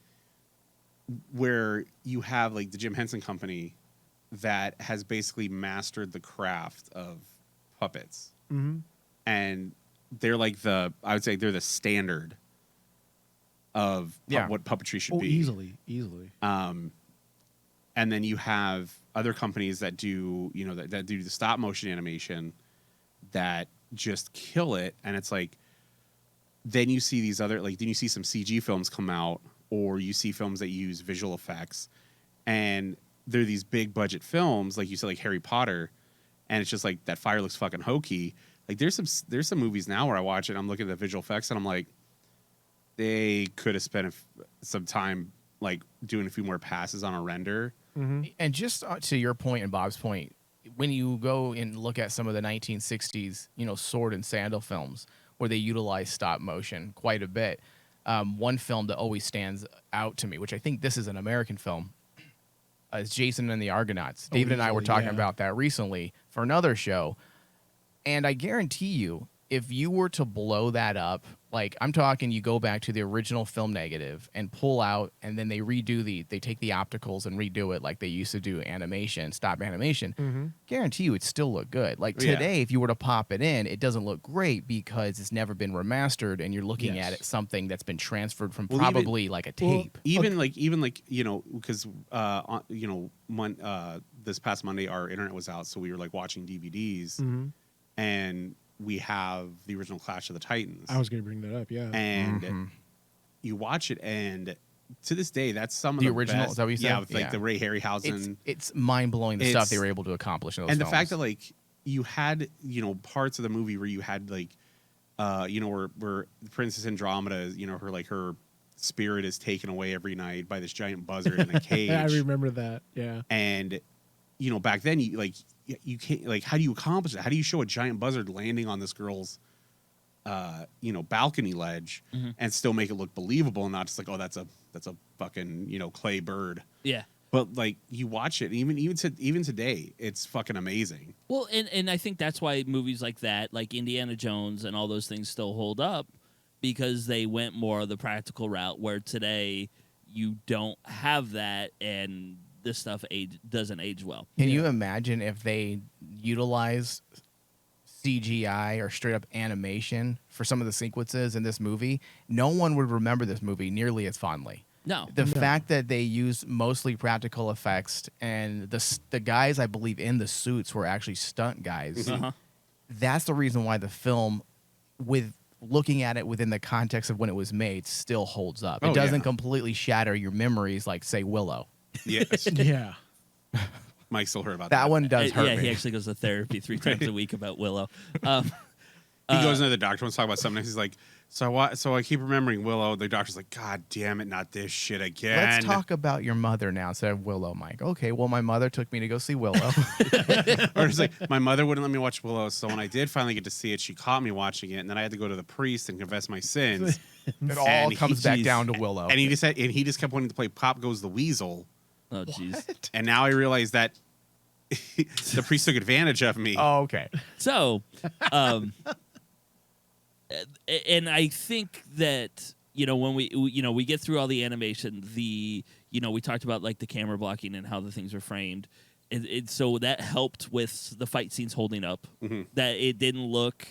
where you have like the Jim Henson Company that has basically mastered the craft of puppets. Mm-hmm. And they're like I would say they're the standard of what puppetry should Oh, be. easily. And then you have other companies that do, that do the stop motion animation that just kill it. And it's like, then you see these other, then you see some CG films come out, or you see films that use visual effects, and they're these big budget films, like you said, like Harry Potter, and it's just like that fire looks fucking hokey. Like there's some movies now where I watch it, I'm looking at the visual effects, and I'm like, they could have spent some time like doing a few more passes on a render. Mm-hmm. And just to your point and Bob's point, when you go and look at some of the 1960s, sword and sandal films where they utilize stop motion quite a bit, one film that always stands out to me, which I think this is an American film, is Jason and the Argonauts. David and I were talking about that recently for another show. And I guarantee you, if you were to blow that up, like I'm talking, you go back to the original film negative and pull out, and then they take the opticals and redo it like they used to do animation, stop animation. Mm-hmm. Guarantee you it'd still look good. Like today, if you were to pop it in, it doesn't look great because it's never been remastered, and you're looking at it something that's been transferred from probably like a tape. Even because this past Monday our internet was out, so we were like watching DVDs, Mm-hmm. and we have the original Clash of the Titans. I was going to bring that up, yeah. And you watch it, and to this day, that's some of the the original. best, Is that what you said? Yeah, with like the Ray Harryhausen. It's mind blowing the stuff they were able to accomplish in those and films. the fact that like you had parts of the movie where you had like where Princess Andromeda, her spirit is taken away every night by this giant buzzard in a cage. I remember that, yeah. And back then you can't, like, how do you accomplish it? How do you show a giant buzzard landing on this girl's balcony ledge and still make it look believable, and not just like, oh, that's a fucking clay bird. Yeah. But like you watch it, even today, it's fucking amazing. Well, and I think that's why movies like that, like Indiana Jones and all those things, still hold up, because they went more the practical route, where today you don't have that, and this stuff doesn't age well. Can you imagine if they utilized CGI or straight up animation for some of the sequences in this movie? No one would remember this movie nearly as fondly. No. The fact that they used mostly practical effects, and the guys, I believe, in the suits were actually stunt guys. That's the reason why the film, with looking at it within the context of when it was made, still holds up. It doesn't completely shatter your memories like, say, Willow. Yes. Yeah. Mike still heard about That one does hurt Yeah, me. he actually goes to therapy 3 times a week about Willow. He goes into the doctor, wants to talk about something. He's like, so I keep remembering Willow. The doctor's like, God damn it, not this shit again. Let's talk about your mother now instead of Willow, Mike. Okay, well, my mother took me to go see Willow. Or it's like, my mother wouldn't let me watch Willow, so when I did finally get to see it, she caught me watching it, and then I had to go to the priest and confess my sins. It all And comes back down to Willow. And he just kept wanting to play Pop Goes the Weasel. Oh, jeez. And now I realize that the priest took advantage of me. Oh, okay. So, and I think that, when we get through all the animation, we talked about like the camera blocking and how the things are framed. So that helped with the fight scenes holding up, that it didn't look,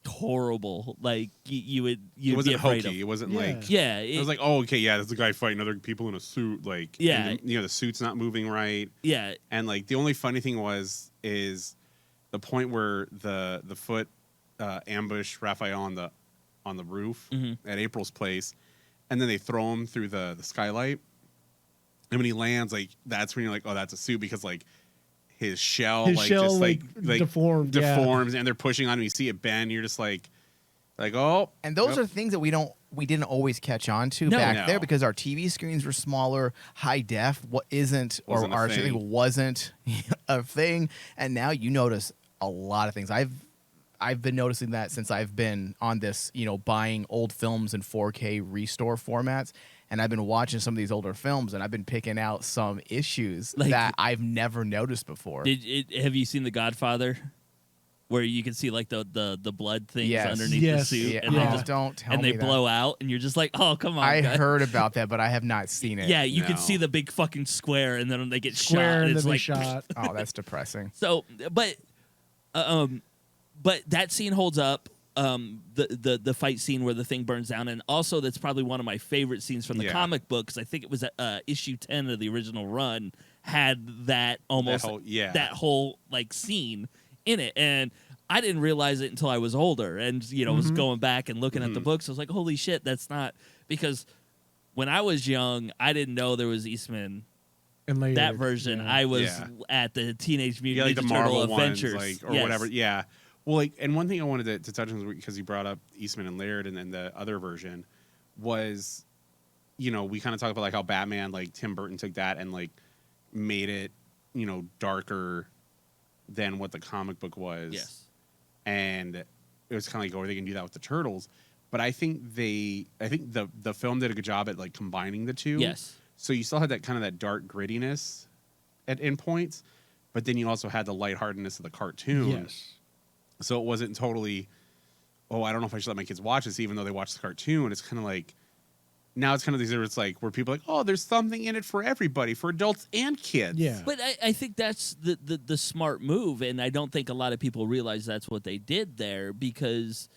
horrible. Like you'd it wasn't be afraid hokey. of. It wasn't like, Yeah. I was like, oh, okay, yeah, there's a guy fighting other people in a suit. Like, Yeah. and the suit's not moving right. Yeah. And like the only funny thing is the point where the foot ambushed Raphael on the roof at April's place, and then they throw him through the skylight. And when he lands, like, that's when you're like, oh, that's a suit, because like his shell deformed, deforms, and they're pushing on him. You see it bend. You're just like, oh. And those are things that we didn't always catch on to back there, because our TV screens were smaller, high def wasn't a thing. And now you notice a lot of things. I've been noticing that since I've been on this, buying old films in 4K restore formats. and I've been watching some of these older films, and I've been picking out some issues Like- that I've never noticed before. Have you seen The Godfather, where you can see like the blood things Yes. underneath Yes. the suit, Yeah, and yeah. they just don't tell and me they that. blow out, and you're just like, oh come on, I guys. heard about that, but I have not seen it. Yeah, you can No. see the big fucking square, and then they get Square shot, and it's then they like shot. Oh, that's depressing. So, but that scene holds up. The fight scene where the thing burns down, and also that's probably one of my favorite scenes from the Yeah. comic book, because I think it was issue 10 of the original run had that almost that whole like scene in it, and I didn't realize it until I was older, and was going back and looking at the books. I was like, holy shit, that's not, because when I was young, I didn't know there was Eastman. And later, That version, yeah. I was Yeah. at the Teenage Yeah, Mutant like the Ninja Turtle Marvel ones, Adventures, like or Yes. whatever. Yeah. Well, like, and one thing I wanted to touch on was because you brought up Eastman and Laird, and then the other version was, we kind of talked about like how Batman, like Tim Burton took that and like made it, darker than what the comic book was. Yes. And it was kind of like, oh, are they can do that with the Turtles? But I think the film did a good job at like combining the two. Yes. So you still had that kind of that dark grittiness at end points, but then you also had the lightheartedness of the cartoon. Yes. So it wasn't totally, oh, I don't know if I should let my kids watch this, even though they watch the cartoon. It's kind of like, now it's kind of these, it's like where people are like, oh, there's something in it for everybody, for adults and kids. Yeah. But I think that's the smart move, and I don't think a lot of people realize that's what they did there, because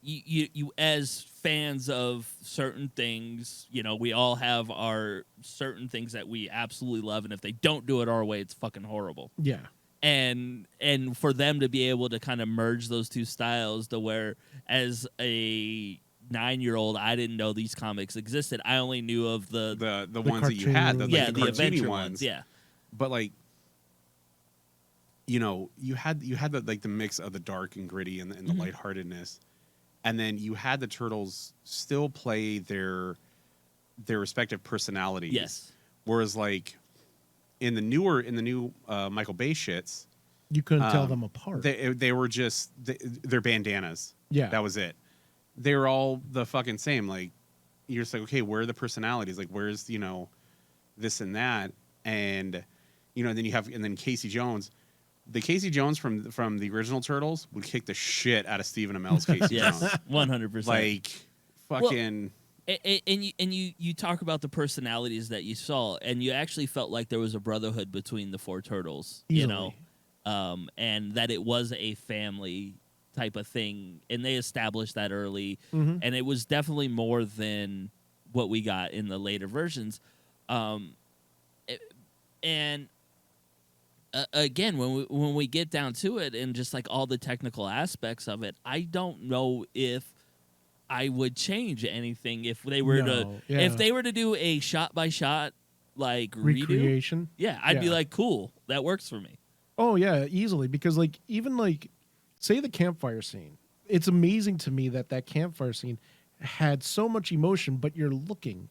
you as fans of certain things, we all have our certain things that we absolutely love, and if they don't do it our way, it's fucking horrible. Yeah. And for them to be able to kind of merge those two styles, to where as a 9-year-old, I didn't know these comics existed. I only knew of the ones that you had, the, cartoon. like, the cartoony adventure ones. Yeah. But like, you had the like the mix of the dark and gritty and the lightheartedness, and then you had the Turtles still play their respective personalities. Yes. Whereas like in the new Michael Bay shits, You couldn't tell them apart. they were just their bandanas. Yeah. That was it. They were all the fucking same. Like, you're just like, okay, where are the personalities? Like, where's this and that, and then Casey Jones. The Casey Jones from the original Turtles would kick the shit out of Stephen Amell's Casey Yes. Jones. 100%. Like, fucking. And you talk about the personalities that you saw, and you actually felt like there was a brotherhood between the four turtles, Easily. And that it was a family type of thing, and they established that early, Mhm. and it was definitely more than what we got in the later versions. Again, when we get down to it, and just like all the technical aspects of it, I don't know if I would change anything if they were No, yeah. if they were to do a shot by shot like redo. Recreation. Yeah, I'd be Yeah. like, cool, that works for me. Oh yeah, easily, because like even like say the campfire scene. It's amazing to me that campfire scene had so much emotion, but you're looking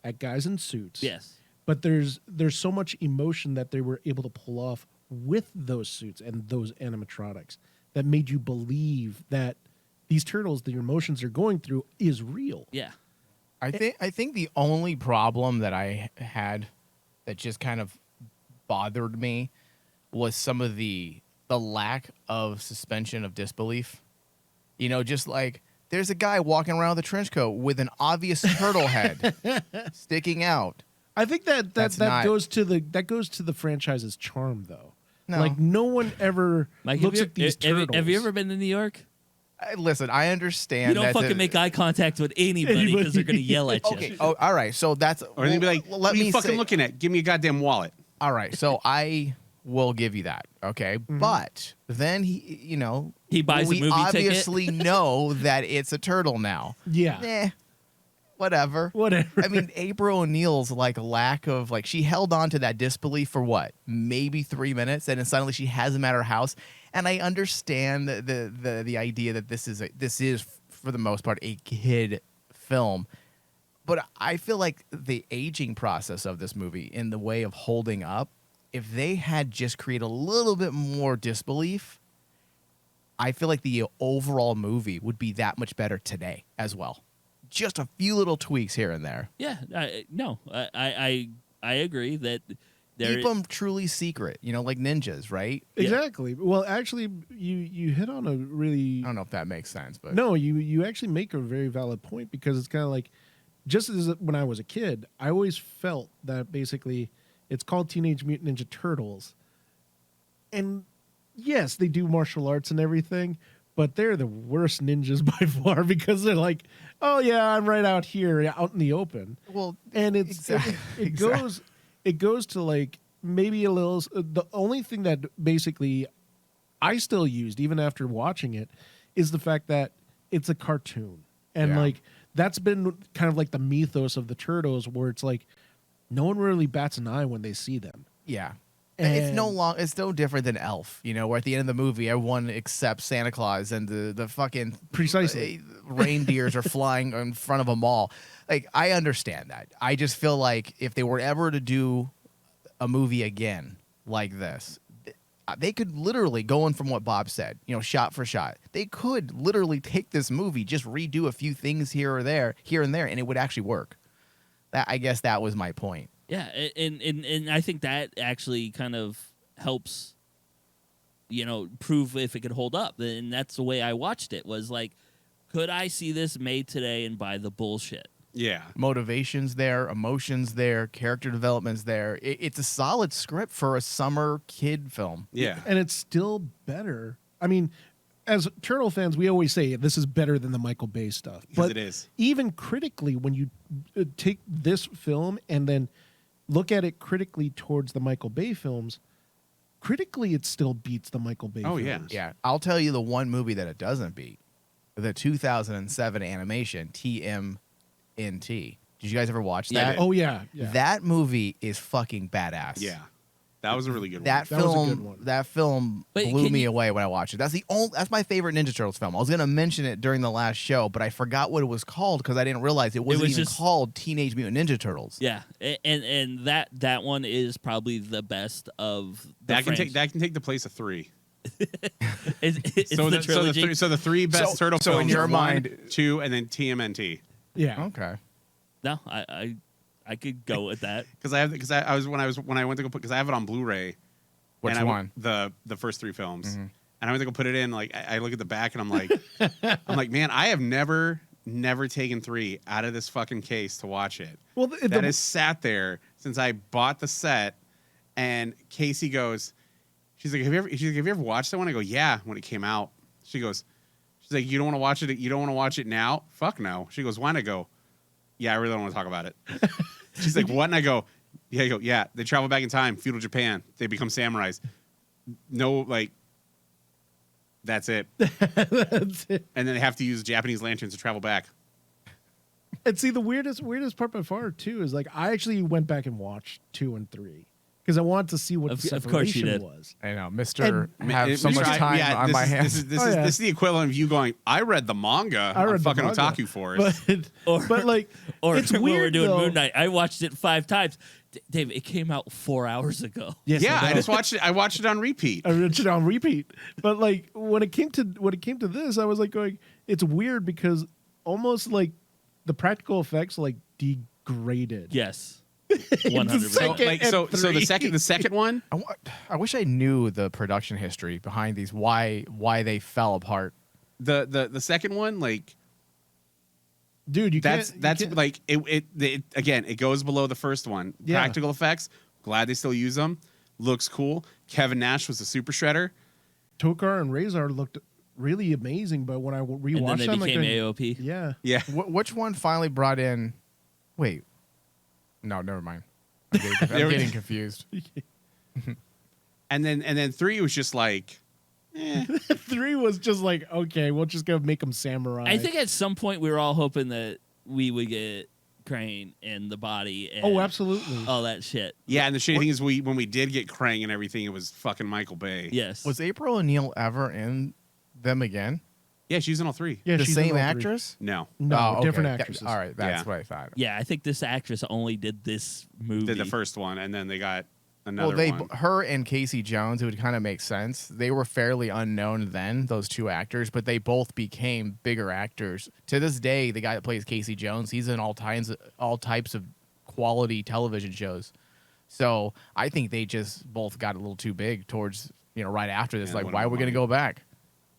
at guys in suits. Yes. But there's so much emotion that they were able to pull off with those suits and those animatronics that made you believe that these turtles, the emotions they're going through, is real. Yeah. I think the only problem that I had that just kind of bothered me was some of the lack of suspension of disbelief. Just like there's a guy walking around with a trench coat with an obvious turtle head sticking out. I think that That's not- goes to the franchise's charm, though. No. Like no one ever Mike, looks have at these turtles. have you ever been to New York? Listen, I understand. You don't that fucking make eye contact with anybody because they're going to yell at you. Okay. Oh, all right. So that's. Or they'd be like, well, what are you fucking looking at? Give me a goddamn wallet. All right. So I will give you that. Okay. But then he buys a we movie obviously know that it's a turtle now. Yeah. Whatever. Whatever. I mean, April O'Neil's lack of she held on to that disbelief for what, maybe 3 minutes, and then suddenly she has him at her house. And I understand the idea that this is for the most part a kid film, but I feel like the aging process of this movie in the way of holding up, if they had just created a little bit more disbelief, I feel like the overall movie would be that much better today as well. just a few little tweaks here and there. Yeah, I agree that there. Keep them truly secret, like ninjas, right? Yeah. Exactly. Well, actually, you hit on a really I don't know if that makes sense, but no. You actually make a very valid point because it's kind of like just as when I was a kid, I always felt that basically it's called Teenage Mutant Ninja Turtles, and yes, they do martial arts and everything, but they're the worst ninjas by far because they're like, oh yeah, I'm right out here, out in the open. well, And it exactly. goes to like maybe a little. The only thing that basically I still used even after watching it is the fact that it's a cartoon, and Yeah. like that's been kind of like the mythos of the Turtles, where it's like no one really bats an eye when they see them. Yeah. And It's no different than Elf, where at the end of the movie everyone accepts Santa Claus and the fucking Precisely. reindeers are flying in front of them all. Like, I understand that. I just feel like if they were ever to do a movie again like this, they could literally, going from what Bob said, shot for shot, they could literally take this movie, just redo a few things here and there, and it would actually work. I guess that was my point. Yeah, and I think that actually kind of helps, prove if it could hold up. And that's the way I watched it, was like, could I see this made today and buy the bullshit? Yeah. Motivation's there, emotions there, character development's there. It's a solid script for a summer kid film. Yeah. and it's still better. I mean, as Turtle fans, we always say this is better than the Michael Bay stuff. Because But it is. even critically, when you take this film and then look at it critically towards the Michael Bay films, critically it still beats the Michael Bay Oh, yeah. films. Yeah, I'll tell you the one movie that it doesn't beat. The 2007 animation TMNT. Did you guys ever watch Yeah, I that? did. Oh yeah, yeah. That movie is fucking badass. Yeah. That was a really good That That was a good film, one. that film But blew can me you- away when I watched it. That's my favorite Ninja Turtles film. I was gonna mention it during the last show, but I forgot what it was called because I didn't realize it wasn't was even just- called Teenage Mutant Ninja Turtles. Yeah, and that one is probably the best of the That can franchise. take the place of 3. It's So the the trilogy. so the 3 best So- turtle so in films your are 1, mind- 2, and then TMNT. Yeah. Okay. No, I could go with that. Because I went to go put, because I have it on Blu-ray. Which and one? The first 3 films. Mm-hmm. And I went to go put it in. Like I look at the back and I'm like, man, I have never taken 3 out of this fucking case to watch it. Well, That has sat there since I bought the set. And Casey goes, she's like, have you ever watched that one? I go, yeah, when it came out. She's like, you don't want to watch it? You don't want to watch it now? Fuck no. She goes, why? And I go, yeah, I really don't want to talk about it. She's like, what? And I go, yeah. They travel back in time, feudal Japan. They become samurais. No, like, that's it. That's it. And then they have to use Japanese lanterns to travel back. And see, the weirdest part by far too is like I actually went back and watched 2 and 3 because I wanted to see what Of- the of course you separation did. was. I know, Mr. And- have so Mr. much time on this my is, hands. This Oh, yeah. is the equivalent of you going, I read the manga I on read the fucking manga, Otaku Force. but like Or it's when weird we're doing though. Moon Knight, I watched it 5 times. Dave, it came out 4 hours ago. Yes, yeah, I know. just watched it. I watched it on repeat. I watched it on repeat. But like when it came to this, I was like going, it's weird because almost like the practical effects like degraded. Yes, It's 100%. the second and So three. the second one, I wish I knew the production history behind these. Why they fell apart. the second one, like Dude, you that's can't. like it again. It goes below the first one. Yeah. Practical effects. Glad they still use them. Looks cool. Kevin Nash was a super shredder. Tokar and Razor looked really amazing, but when I And then rewatched they them, became like, AOP. yeah, Yeah. Which one finally brought in? Wait, no, never mind. I'm getting confused. And then 3 was just like, 3 was just like, okay, we'll just go make them samurai. I think at some point we were all hoping that we would get Crane and the body. And Oh, absolutely. all that shit. yeah. And the shitty thing is, when we did get Krang and everything, it was fucking Michael Bay. Yes. Was April O'Neil ever in them again? Yeah, she's in all 3. Yeah, the she's in same all 3. actress? No, No, Oh, okay. different Yeah, actresses. all right, that's Yeah. what I thought. Yeah, I think this actress only did this movie. did the first one, and then they got another one. her and Casey Jones, it would kind of make sense. They were fairly unknown then, those two actors, but they both became bigger actors. To this day, the guy that plays Casey Jones, he's in all types of quality television shows. So I think they just both got a little too big towards, right after this. Yeah, Like, what why are we going to money. go back?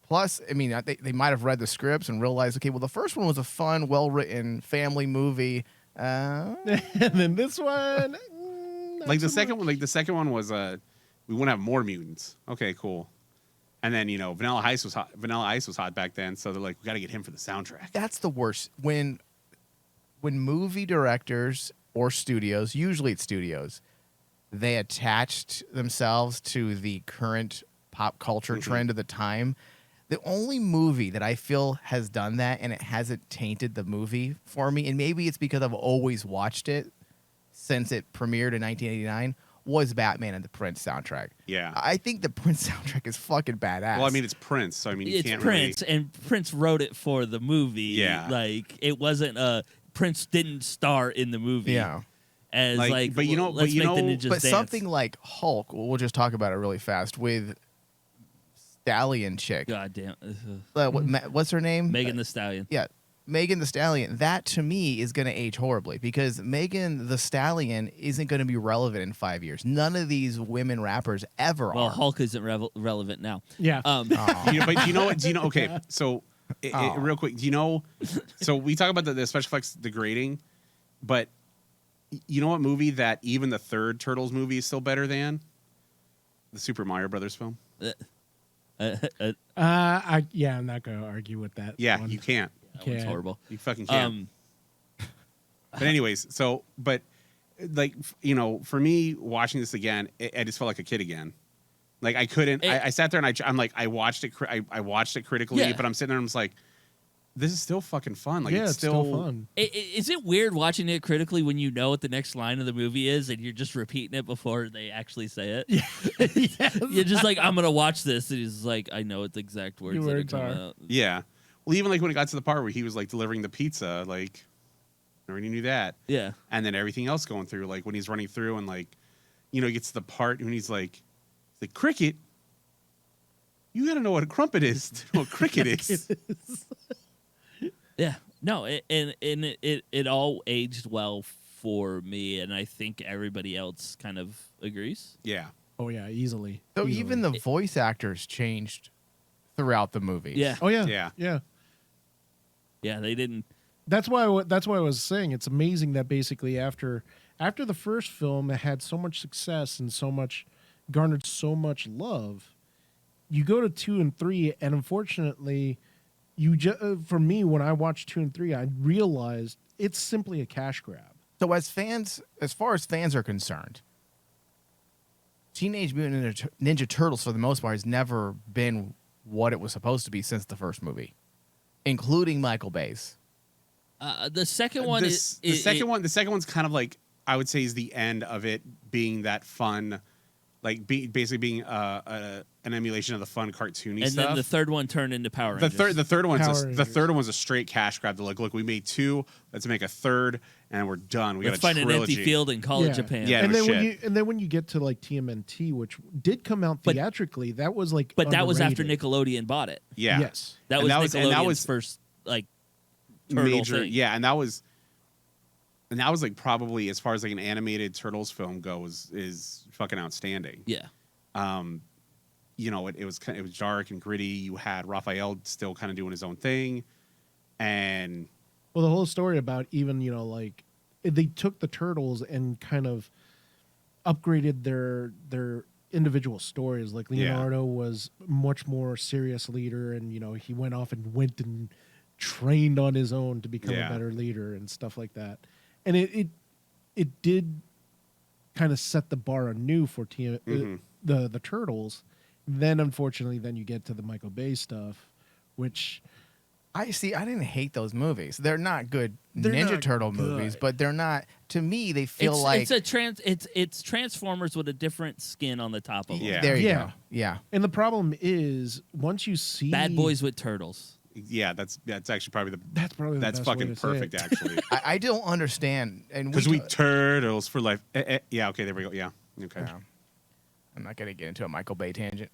Plus, I mean, they might have read the scripts and realized, okay, well, the first one was a fun, well-written family movie. And then this one, Like the second one was we want to have more mutants. Okay, cool. And then Vanilla Ice was hot. Vanilla Ice was hot back then, so they're like, we got to get him for the soundtrack. That's the worst. When movie directors or studios, usually it's studios, they attached themselves to the current pop culture trend of the time. The only movie that I feel has done that and it hasn't tainted the movie for me, and maybe it's because I've always watched it since it premiered in 1989, was Batman and the Prince soundtrack. Yeah. I think the Prince soundtrack is fucking badass. Well, I mean, it's Prince, so I mean, you It's can't Prince, really. and Prince wrote it for the movie. Yeah. Like, it wasn't Prince didn't star in the movie. Yeah. As Like, but you know- let's but you make the know- ninjas But dance. something like Hulk, we'll just talk about it really fast, with Stallion chick. God damn. What's her name? Megan the Stallion. Yeah, Megan the Stallion. That to me is going to age horribly because Megan the Stallion isn't going to be relevant in 5 years. None of these women rappers ever Well, are. Hulk isn't relevant now. yeah. Um, But do you know what? Okay, so real quick, do you know? So we talk about the special effects degrading, but you know what movie that even the third Turtles movie is still better than? The Super Mario Brothers film. I'm not going to argue with that. Yeah, one. you can't. that one's Can't. horrible. You fucking can't. But anyways, for me watching this again, I just felt like a kid again. Like I couldn't. I sat there and I'm like, I watched it. I watched it critically, Yeah. but I'm sitting there and I'm just like, this is still fucking fun. Like yeah, it's still fun. Is it weird watching it critically when you know what the next line of the movie is and you're just repeating it before they actually say it? Yes. You're just like, I'm gonna watch this, and he's like, I know what the exact words that are words coming are. out. Yeah. Well, even like when it got to the part where he was like delivering the pizza, like I already knew that. Yeah. And then everything else going through, like when he's running through and like, he gets to the part when he's like, cricket. You gotta know what a crumpet is to know what cricket is. Yeah. No, it all aged well for me, and I think everybody else kind of agrees. Yeah. Oh yeah, easily. So Easily. even the voice actors changed throughout the movie. Yeah. Oh yeah. Yeah. Yeah. Yeah, they didn't. That's why I was saying it's amazing that basically after the first film that had so much success and garnered so much love, you go to 2 and 3, and unfortunately, for me when I watched 2 and 3, I realized it's simply a cash grab. So as far as fans are concerned, Teenage Mutant Ninja Turtles, for the most part, has never been what it was supposed to be since the first movie, including Michael Bay's. The second one The is second one's kind of like, I would say, is the end of it being that fun, like basically being an emulation of the fun cartoony and stuff. then the third one turned into Power The Rangers. third Power the Rangers. third one's a straight cash grab. They're like, look, we made 2, let's make a third, and we're done. We Let's got a find an trilogy. empty field and call it Yeah. Japan. Yeah. And no then when you get to like TMNT, which did come out But- theatrically, that was like But that was after underrated. Nickelodeon bought it. Yeah. Yes. That And was that Nickelodeon's was first like turtle major. thing. Yeah, and that was like probably, as far as like an animated Turtles film goes, is fucking outstanding. Yeah. It was dark and gritty. You had Raphael still kind of doing his own thing, and Well, the whole story about even, like they took the turtles and kind of upgraded their individual stories. Like Yeah. Leonardo was much more serious leader, and he went off and went and trained on his own to become Yeah. a better leader and stuff like that. And it did kind of set the bar anew for the turtles. Then unfortunately, then you get to the Michael Bay stuff, which I didn't hate those movies. They're not good They're Ninja not Turtle good. movies, but they're not. To me, they feel like it's Transformers with a different skin on the top of them. Yeah. There you Yeah. go. Yeah. and the problem is once you see Bad Boys with Turtles. yeah, that's actually probably that's probably the that's best way fucking to say perfect it. actually. I don't understand. And Because we turtles for life. Yeah, okay, there we go. Yeah, okay. Yeah. I'm not gonna get into a Michael Bay tangent.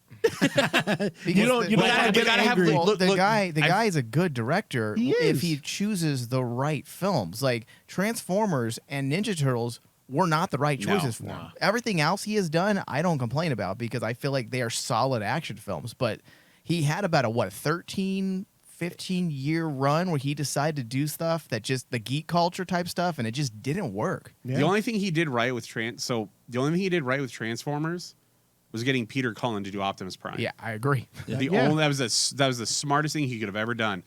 You don't But get gotta have angry. the- The look, guy is a good director He if is. he chooses the right films. Like Transformers and Ninja Turtles were not the right No, choices for no. him. Everything else he has done, I don't complain about because I feel like they are solid action films. But he had about a 13, 15-year run where he decided to do stuff that just the geek culture type stuff, and it just didn't work. Yeah. The only thing he did right with Transformers was getting Peter Cullen to do Optimus Prime. Yeah, I agree. That was the smartest thing he could have ever done.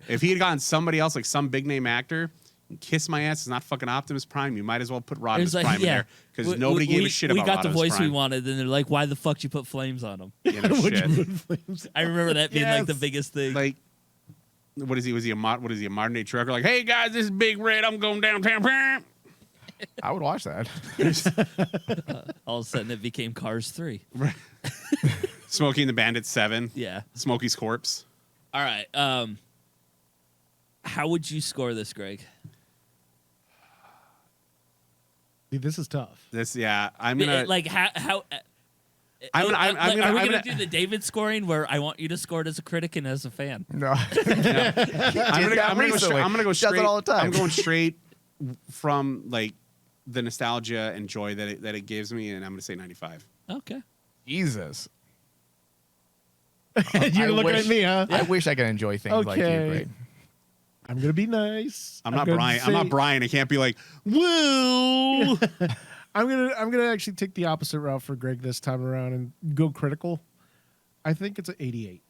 If he had gotten somebody else, like some big name actor, kiss my ass, it's not fucking Optimus Prime. You might as well put Rodimus Prime in there because nobody gave a shit about We got the Rodimus voice Prime. we wanted, and they're like, "Why the fuck you put flames on him?" You know, Would you shit. put flames? I remember that being like the Yes. biggest thing. Like, what is he? A modern day trucker? Like, hey guys, this is Big Red. I'm going downtown. I would watch that. All of a sudden, it became Cars 3. Smokey and the Bandit 7. Yeah. Smokey's Corpse. All right. How would you score this, Greg? See, this is tough. I'm gonna Like how? I'm gonna- I'm are we gonna- gonna do the David scoring where I want you to score it as a critic and as a fan? No. I'm gonna go Does it straight. all the time. I'm going straight from like the nostalgia and joy that it gives me, and I'm gonna say 95. Okay. Jesus. You're I looking wish- at me, huh? I wish I could enjoy things like you, Okay. Greg. I'm gonna be nice. I'm not gonna Brian. say- I'm not Brian. I can't be like, woo. I'm gonna actually take the opposite route for Greg this time around and go critical. I think it's an 88.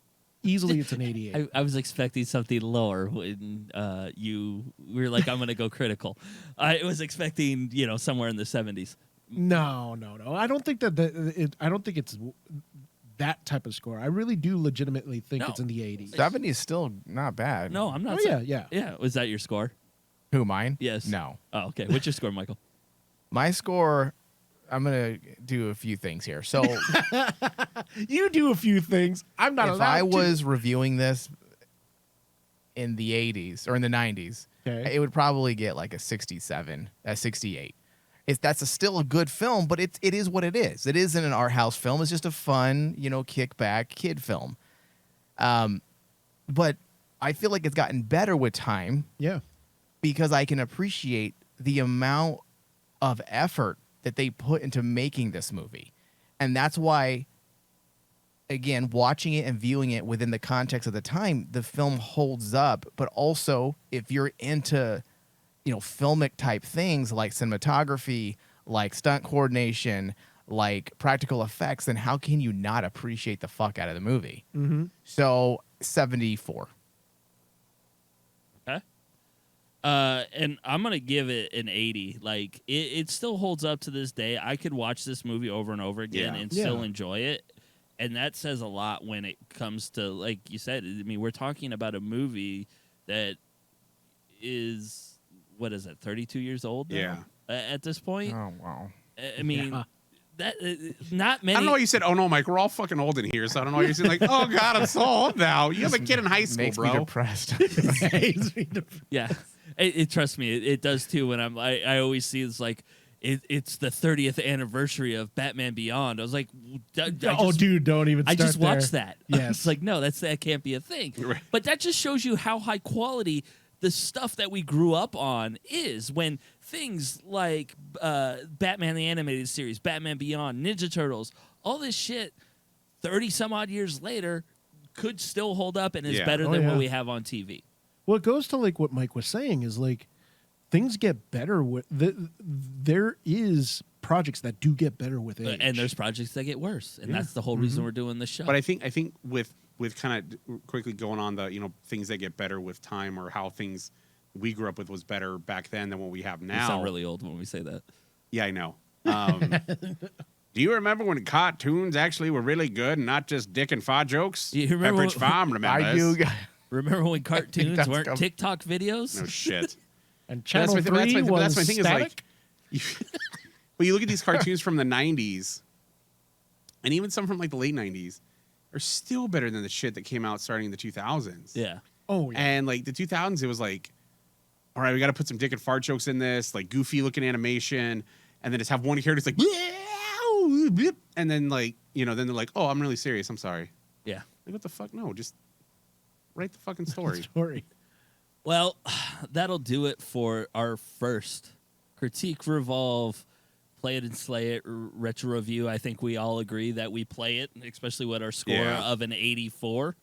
Easily, it's an 88. I was expecting something lower when you were like, I'm going to go critical. I was expecting, somewhere in the 70s. No. I don't think I don't think it's that type of score. I really do legitimately think No. it's in the 80s. 70 is still not bad. No, I'm not Oh, saying. yeah. Yeah. Was that your score? Who, mine? Yes. No. Oh, okay. What's your score, Michael? My score, I'm going to do a few things here. So You do a few things. I'm not if allowed I to. was reviewing this in the 80s or in the 90s, Okay. it would probably get like a 67, a 68. That's still a good film, but it is what it is. It isn't an art house film. It's just a fun, kickback kid film. But I feel like it's gotten better with time Yeah. because I can appreciate the amount of effort that they put into making this movie. And that's why, again, watching it and viewing it within the context of the time, the film holds up. But also, if you're into, filmic type things like cinematography, like stunt coordination, like practical effects, then how can you not appreciate the fuck out of the movie? Mm-hmm. So, 74. Okay. And I'm going to give it an 80. Like, it still holds up to this day. I could watch this movie over and over again Yeah. and Yeah. still enjoy it. And that says a lot when it comes to, like you said, I mean, we're talking about a movie that is, 32 years old now? Yeah. At this point? Oh, wow. I mean, Yeah. that not many. I don't know why you said, oh no, Mike, we're all fucking old in here, so I don't know why you're saying like, oh god, I'm so old now. You have a kid in high school, Makes me bro. depressed. Yeah, trust me, it does too. When I always see it's like it's the 30th anniversary of Batman Beyond. I was like, Dude, don't even. I Start just there. watched that. Yes. It's like, no, that can't be a thing. Right. But that just shows you how high quality the stuff that we grew up on is. When things like Batman the Animated Series, Batman Beyond, Ninja Turtles, all this shit, 30 some odd years later, could still hold up and is Yeah. better Oh, than yeah. what we have on TV. Well, it goes to like what Mike was saying is like things get better with there is projects that do get better with age. And there's projects that get worse, and Yeah. that's the whole reason we're doing this show. But I think with kind of quickly going on the things that get better with time, or how things we grew up with was better back then than what we have we now. sound really old when we say that. Yeah, I know. Do you remember when cartoons actually were really good and not just dick and fa jokes? You remember Pepperidge when- Farm, remember? I do. Remember when cartoons that's weren't coming. TikTok videos? No shit. and That's Channel my 3 thing- was that's my thing is static. like, well, you look at these cartoons from the 90s, and even some from like the late 90s, are still better than the shit that came out starting in the 2000s. Yeah. Oh yeah. And like the 2000s, it was like, all right, we got to put some dick and fart jokes in this, like goofy looking animation, and then just have one character that's like, oh, beep," and then like then they're like, oh, I'm really serious. I'm sorry. Yeah. Like, what the fuck? No, just write the fucking story. Well, that'll do it for our first Critique Revolve Play It and Slay It retro review. I think we all agree that we play it, especially with our score of an 84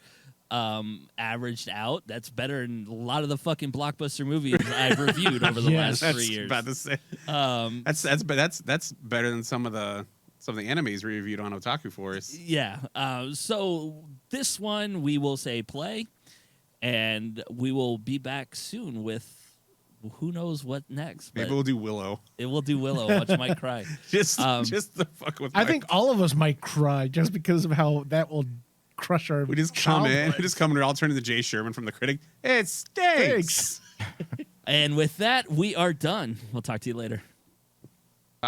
averaged out. That's better than a lot of the fucking blockbuster movies I've reviewed over the last 3 years. About to say. That's better than some of the animes we reviewed on Otaku for us. Yeah. So this one we will say play, and we will be back soon with who knows what next. Maybe we'll do Willow. It will do Willow. Watch Mike cry. just the fuck with. I think all of us might cry just because of how that will crush our. We just come in. We just come in. And I'll turn into Jay Sherman from The Critic. It stinks. And with that, we are done. We'll talk to you later.